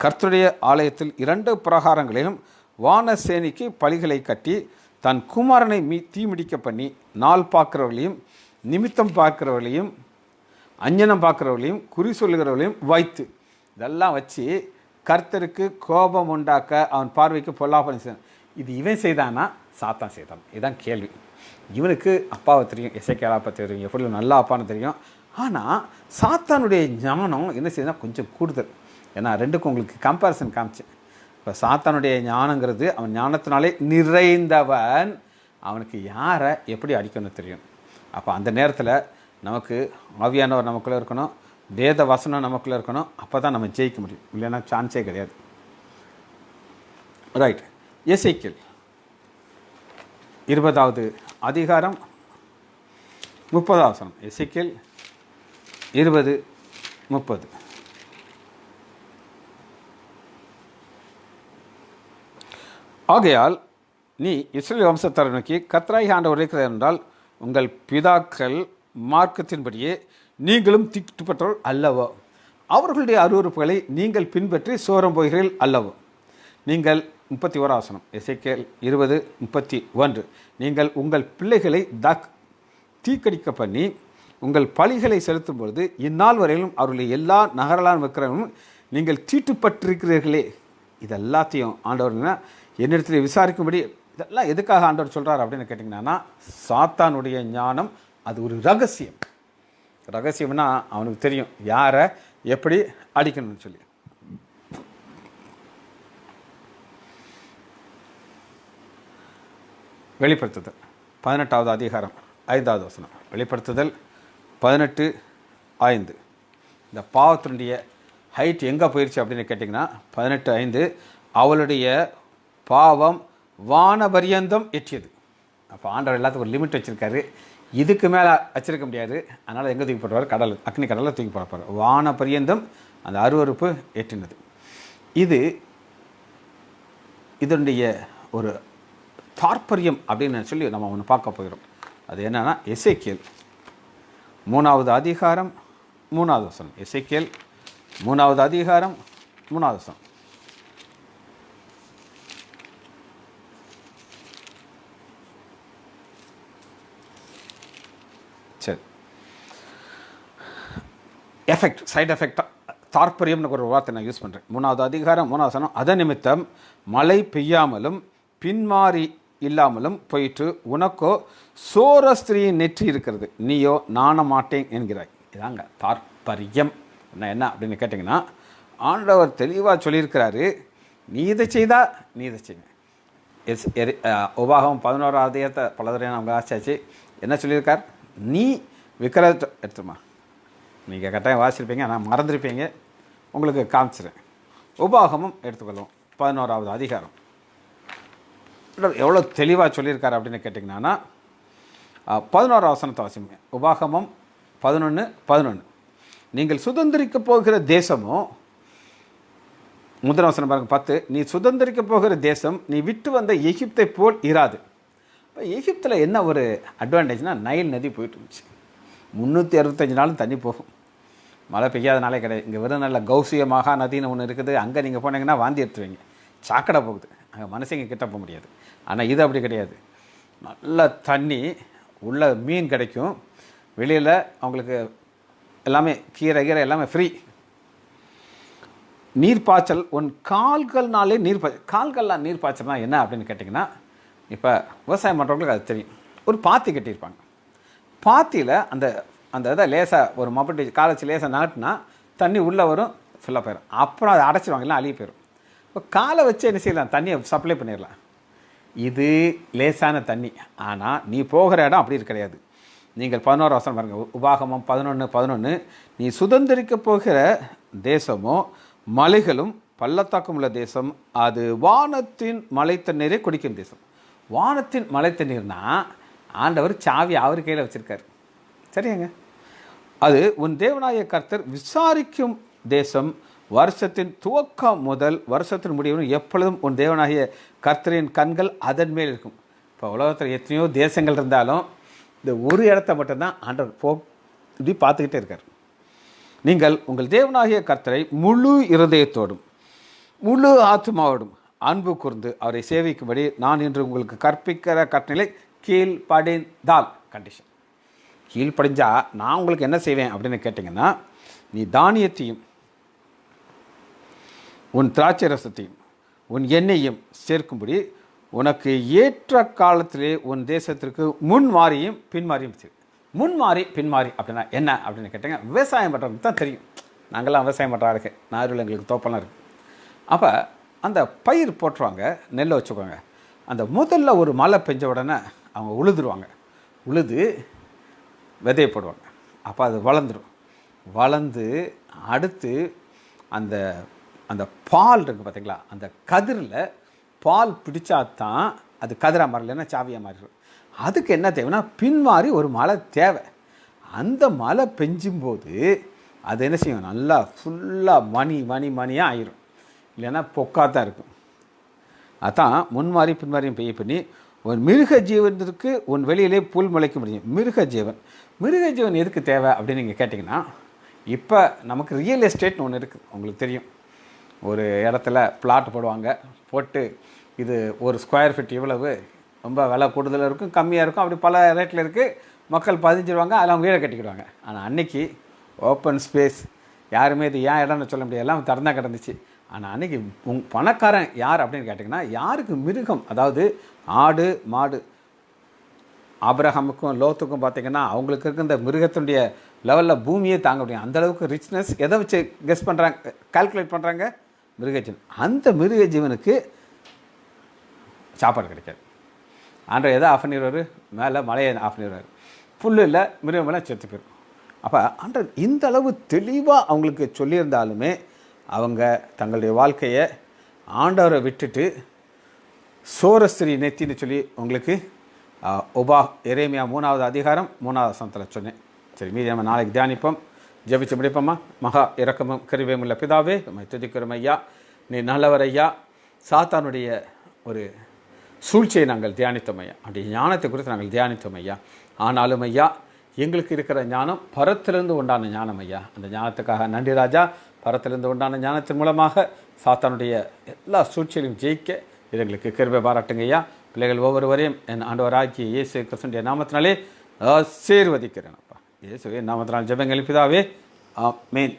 கர்த்தருடைய ஆலயத்தில் 2 பிரகாரங்களிலும் வானசேனிக்கு பலிகளை கட்டி தன் குமாரனை தீமிடிக்க பண்ணி நாள் பார்க்குறவர்களையும் நிமித்தம் பார்க்குறவர்களையும் அஞ்சனம் பார்க்குறவர்களையும் குறி சொல்லுகிறவர்களையும் வைத்து இதெல்லாம் வச்சு கர்த்தருக்கு கோபம் உண்டாக்க அவன் பார்வைக்கு பொல்லாப்பனை செய்தான். இது இவன் செய்தானா சாத்தான் செய்தான்? இதுதான் கேள்வி. இவனுக்கு அப்பாவை தெரியும், எசேக்கியேல் அப்பா தெரியும், எப்படி நல்ல அப்பான்னு தெரியும். ஆனால் சாத்தானுடைய ஞானம் என்ன செய்யுதுன்னா கொஞ்சம் கூடுதல். ஏன்னா ரெண்டுக்கும் உங்களுக்கு கம்பேரிசன் காமிச்சேன். இப்போ சாத்தானுடைய ஞானங்கிறது அவன் ஞானத்தினாலே நிறைந்தவன், அவனுக்கு யாரை எப்படி அடிக்கணும்னு தெரியும். அப்போ அந்த நேரத்தில் நமக்கு ஆவியானவர் நமக்குள்ளே இருக்கணும், வேத வசனம் நமக்குள்ளே இருக்கணும். அப்போ தான் நம்ம ஜெயிக்க முடியும், இல்லைன்னா சான்ஸே கிடையாது. ரைட். எசேக்கியேல் 20வது அதிகாரம் 30வது வசனம். எசேக்கியேல் 20:30. ஆகையால் நீ இஸ்ரவேல் வம்சத்தாரை நோக்கி, கர்த்தராகிய ஆண்டவர் இருக்கிறார் என்றால், உங்கள் பிதாக்கள் மார்க்கத்தின்படியே நீங்களும் தீட்டுப்பட்டவர்கள் அல்லவோ? அவர்களுடைய அருவருப்புகளை நீங்கள் பின்பற்றி சோரம் போகிறீர்கள் அல்லவோ? நீங்கள் 31 வசனம். எசேக்கியேல் 20:31. நீங்கள் உங்கள் பிள்ளைகளை தீக்கடிக்க பண்ணி உங்கள் பலிகளை செலுத்தும் பொழுது இந்நாள் வரையிலும் அவர்களுடைய எல்லா நகரலான விக்கிரகங்களும் நீங்கள் தீட்டுப்பட்டிருக்கிறீர்களே. இது எல்லாத்தையும் ஆண்டவர்னா என்னிடத்தில் விசாரிக்கும்படி. இதெல்லாம் எதுக்காக ஆண்டவர் சொல்கிறார் அப்படின்னு கேட்டிங்கன்னா, சாத்தானுடைய ஞானம் அது ஒரு ரகசியம். ரகசியம்னா அவனுக்கு தெரியும் யாரை எப்படி அடிக்கணும்னு சொல்லி. வெளிப்படுத்துதல் 18வது அதிகாரம் 5வது வசனம். வெளிப்படுத்துதல் 18:5. இந்த பாவத்தினுடைய ஹைட் எங்கே போயிடுச்சு அப்படின்னு கேட்டிங்கன்னா 18:5. அவளுடைய பாவம் வானபரியந்தம் எட்டியது. அப்போ ஆண்டவர் எல்லாத்துக்கும் ஒரு லிமிட் வச்சுருக்காரு, இதுக்கு மேலே வச்சிருக்க முடியாது. அதனால் எங்கே தூக்கி போடுவார்? கடல், அக்னி கடலில் தூக்கி போடப்பார். வானபரியந்தம் அந்த அருவருப்பு எட்டினது. இதனுடைய ஒரு தாற்பயம் அப்படின்னு சொல்லி நம்ம ஒன்று பார்க்க போகிறோம். அது என்னன்னா, எசேக்கியேல் 3வது அதிகாரம் 3வது வசனம். எசேக்கியேல் 3வது அதிகாரம் 3வது வசனம். சரி, எஃபெக்ட், சைட் எஃபெக்ட், தாற்பயம்னு ஒரு வார்த்தை நான் யூஸ் பண்ணுறேன். 3வது அதிகாரம் 3வது வசனம். அதன் நிமித்தம் மழை பெய்யாமலும் பின்மாறி இல்லாமலும் போயிட்டு உனக்கோ சோர ஸ்திரீயின் நெற்றி இருக்கிறது, நீயோ நாண மாட்டேன் என்கிறாய். இதாங்க தாற்பயம். என்ன அப்படின்னு கேட்டிங்கன்னா, ஆண்டவர் தெளிவாக சொல்லியிருக்கிறாரு, நீ இதை செய்தா நீ இதை செய்ய. உபாகமம் 11வது அதிகாரத்தை பல தடவை நம்ம வாசிச்சாச்சு. என்ன சொல்லியிருக்கார்? நீ விக்கிரகத்தை எடுத்துமா. நீங்கள் கட்டாயம் வாசிச்சிருப்பீங்க, நான் மறந்துருப்பீங்க, உங்களுக்கு காமிச்சிடுறேன். உபாகமம் எடுத்துக்கொள்வோம் 11வது அதிகாரம். எவ்வளோ தெளிவாக சொல்லியிருக்காரு அப்படின்னு கேட்டிங்கன்னா, 11வது வசனத்தை வாசிங்க. உபாகமம் 11:11. நீங்கள் சுதந்திரிக்க போகிற தேசமோ, முதல் வசனம் பாருங்க 10. நீ சுதந்திரிக்க போகிற தேசம் நீ விட்டு வந்த எகிப்தை போல் இராது. இப்போ எகிப்தில் என்ன ஒரு அட்வான்டேஜ்னால், நைல் நதி போயிட்டு இருந்துச்சு. 365 நாளும் தண்ணி போகும், மழை பெய்யாதனாலே கிடையாது. இங்கே வெறும் நல்ல கௌசிய மகா நதின்னு ஒன்று இருக்குது, அங்கே நீங்கள் போனீங்கன்னா வாந்தி எடுத்துவீங்க, சாக்கடை போகுது, அங்கே மனுஷங்க கிட்ட போக முடியாது. ஆனால் இது அப்படி கிடையாது. நல்ல தண்ணி, உள்ள மீன் கிடைக்கும், வெளியில் அவங்களுக்கு எல்லாமே கீரை எல்லாமே ஃப்ரீ. நீர்ப்பாய்ச்சல் உன் கால்கள்னாலே கால்கள்லாம் நீர் பாய்ச்சல்னா என்ன அப்படின்னு கேட்டிங்கன்னா, இப்போ விவசாயம் பண்ணுறவங்களுக்கு அது தெரியும். ஒரு பாத்தி கட்டியிருப்பாங்க, பாத்தியில் அந்த அந்த இதை லேசாக ஒரு மப்பட்டி காலச்சு லேசாக நாட்டினா தண்ணி உள்ளே வரும், ஃபில்லாக போயிடும். அப்புறம் அதை அடைச்சிடுவாங்க, எல்லாம் அழுகி போயிடும். இப்போ காலை வச்சு என்ன செய்யலாம்? தண்ணியை சப்ளை பண்ணிடலாம். இது லேசான தண்ணி. ஆனால் நீ போகிற இடம் அப்படி கிடையாது. நீங்கள் 11 வசனம் பாருங்கள். உபாகமம் 11:11. நீ சுதந்திரிக்க போகிற தேசமோ மலைகளும் பள்ளத்தாக்கும் உள்ள தேசம், அது வானத்தின் மலை தண்ணீரை குடிக்கும் தேசம். வானத்தின் மலை தண்ணீர்னா ஆண்டவர் சாவி அவர் கையில் வச்சுருக்கார். சரியாங்க? அது உன் தேவனாய கர்த்தர் விசாரிக்கும் தேசம், வருஷத்தின் துவக்கம் முதல் வருஷத்தின் முடிவு எப்பொழுதும் உன் தேவனாகிய கர்த்தரின் கண்கள் அதன் மேல் இருக்கும். இப்போ உலகத்தில் எத்தனையோ தேசங்கள் இருந்தாலும் இந்த ஒரு இடத்த மட்டும்தான் ஆண்டவர் இப்படி பார்த்துக்கிட்டே இருக்கார். நீங்கள் உங்கள் தேவனாகிய கர்த்தரை முழு இருதயத்தோடும் முழு ஆத்மாவோடும் அன்பு கூர்ந்து அவரை சேவிக்கும்படி நான் இன்று உங்களுக்கு கற்பிக்கிற கட்டளை கீழ்ப்படிந்தால், கண்டிஷன் கீழ்ப்படிஞ்சா நான் உங்களுக்கு என்ன செய்வேன் அப்படின்னு கேட்டிங்கன்னா, நீ தானியத்தையும் உன் திராட்சை ரசத்தையும் உன் எண்ணெயையும் சேர்க்கும்படி உனக்கு ஏற்ற காலத்திலே உன் தேசத்திற்கு முன்மாறியும் பின்மாறியும் செய்வேன். முன்மாறி பின்மாறி அப்படின்னா என்ன அப்படின்னு கேட்டீங்க, விவசாயம் பண்ணுறவங்களுக்கு தான் தெரியும். நாங்கள்லாம் விவசாயம் பண்ணுற ஆளுக்கு நாகரில் எங்களுக்கு தோப்பெல்லாம் இருக்குது. அப்போ அந்த பயிர் போட்டுருவாங்க, நெல்லை வச்சுக்குவாங்க. அந்த முதல்ல ஒரு மழை பெஞ்ச உடனே அவங்க உழுதுருவாங்க. உழுது விதையை போடுவாங்க. அப்போ அது வளர்ந்து அடுத்து அந்த அந்த பால் இருக்குது பார்த்தீங்களா, அந்த கதிரில் பால் பிடிச்சா தான் அது கதிராக மாறலைன்னா சாவியாக மாறிடும். அதுக்கு என்ன தேவைன்னா பின்மாறி ஒரு மழை தேவை. அந்த மழை பெஞ்சும்போது அது என்ன செய்யும், நல்லா ஃபுல்லாக மணியாக ஆயிரும், இல்லைன்னா பொக்காத்தான் இருக்கும். அதான் முன்மாறி பின்மாரியும் பெய்ய பண்ணி ஒரு மிருக ஜீவனத்திற்கு உன் வெளியிலே புல் முளைக்க முடியும். மிருக ஜீவன் எதுக்கு தேவை அப்படின்னு நீங்கள் கேட்டிங்கன்னா, இப்போ நமக்கு ரியல் எஸ்டேட்னு ஒன்று இருக்குது, உங்களுக்கு தெரியும். ஒரு இடத்துல பிளாட் போட்டு இது ஒரு ஸ்கொயர் ஃபீட் இவ்வளவு, ரொம்ப விலை கூடுதலாக இருக்கும், கம்மியாக இருக்கும், அப்படி பல ரேட்டில் இருக்குது. மக்கள் பதிஞ்சிருவாங்க, அதில் அவங்க வீடை கட்டிக்கிடுவாங்க. ஆனால் அன்றைக்கி ஓப்பன் ஸ்பேஸ், யாருமே இது ஏன் இடம்னு சொல்ல முடியாது, எல்லாம் திறந்தா கிடந்துச்சு. ஆனால் அன்றைக்கி பணக்காரன் யார் அப்படின்னு கேட்டிங்கன்னா, யாருக்கு மிருகம், அதாவது ஆடு மாடு. ஆபிரகாமுக்கும் லோத்துக்கும் பார்த்திங்கன்னா அவங்களுக்கு இருக்க இந்த மிருகத்தினுடைய லெவலில் பூமியே தாங்க முடியும். அந்தளவுக்கு ரிச்னஸ் எதை வச்சு கெஸ் பண்ணுறாங்க, கால்குலேட் பண்ணுறாங்க, மிருகஜீவன். அந்த மிருகஜீவனுக்கு சாப்பாடு கிடைக்காது. ஆண்டவர் எதை ஆஃப் பண்ணிடுவார், மேலே மலையை ஆஃப் பண்ணிடுவார், புல் இல்லை, மிருகமெல்லாம் செத்து போயிடும். அப்போ ஆண்டவர் இந்த அளவு தெளிவாக அவங்களுக்கு சொல்லியிருந்தாலுமே அவங்க தங்களுடைய வாழ்க்கையை ஆண்டவரை விட்டுட்டு சோரஸ்திரி நெத்தின்னு சொல்லி உங்களுக்கு எரேமியா 3வது அதிகாரம் 3வது வசனத்தில் சொன்னேன். சரி, மீதி நம்ம நாளைக்கு தியானிப்போம். ஜெபிச்சு முடிப்போம்மா. மகா இரக்கமும் கிருபையும் உள்ள பிதாவே, நம்ம துதிக்கிறோம் ஐயா, நீ நல்லவர் ஐயா. சாத்தானுடைய ஒரு சூழ்ச்சியை நாங்கள் தியானித்தோம் ஐயா, அப்படி ஞானத்தை குறித்து நாங்கள் தியானித்தோம் ஐயா. ஆனாலும் ஐயா, எங்களுக்கு இருக்கிற ஞானம் பரத்திலிருந்து உண்டான ஞானம் ஐயா. அந்த ஞானத்துக்காக நன்றி ராஜா. பரத்திலிருந்து உண்டான ஞானத்தின் மூலமாக சாத்தானுடைய எல்லா சூழ்ச்சிகளையும் ஜெயிக்க இது எங்களுக்கு கிருபை பாராட்டுங்க ஐயா. பிள்ளைகள் ஒவ்வொருவரையும் என் ஆண்டவராகிய இயேசு கிறிஸ்துவின் நாமத்தினாலே ஆசீர்வதிக்கிறேன் அப்பா. இயேசுவின் நாமத்தினால் ஜெபங்கள் பிதாவே, ஆமென்.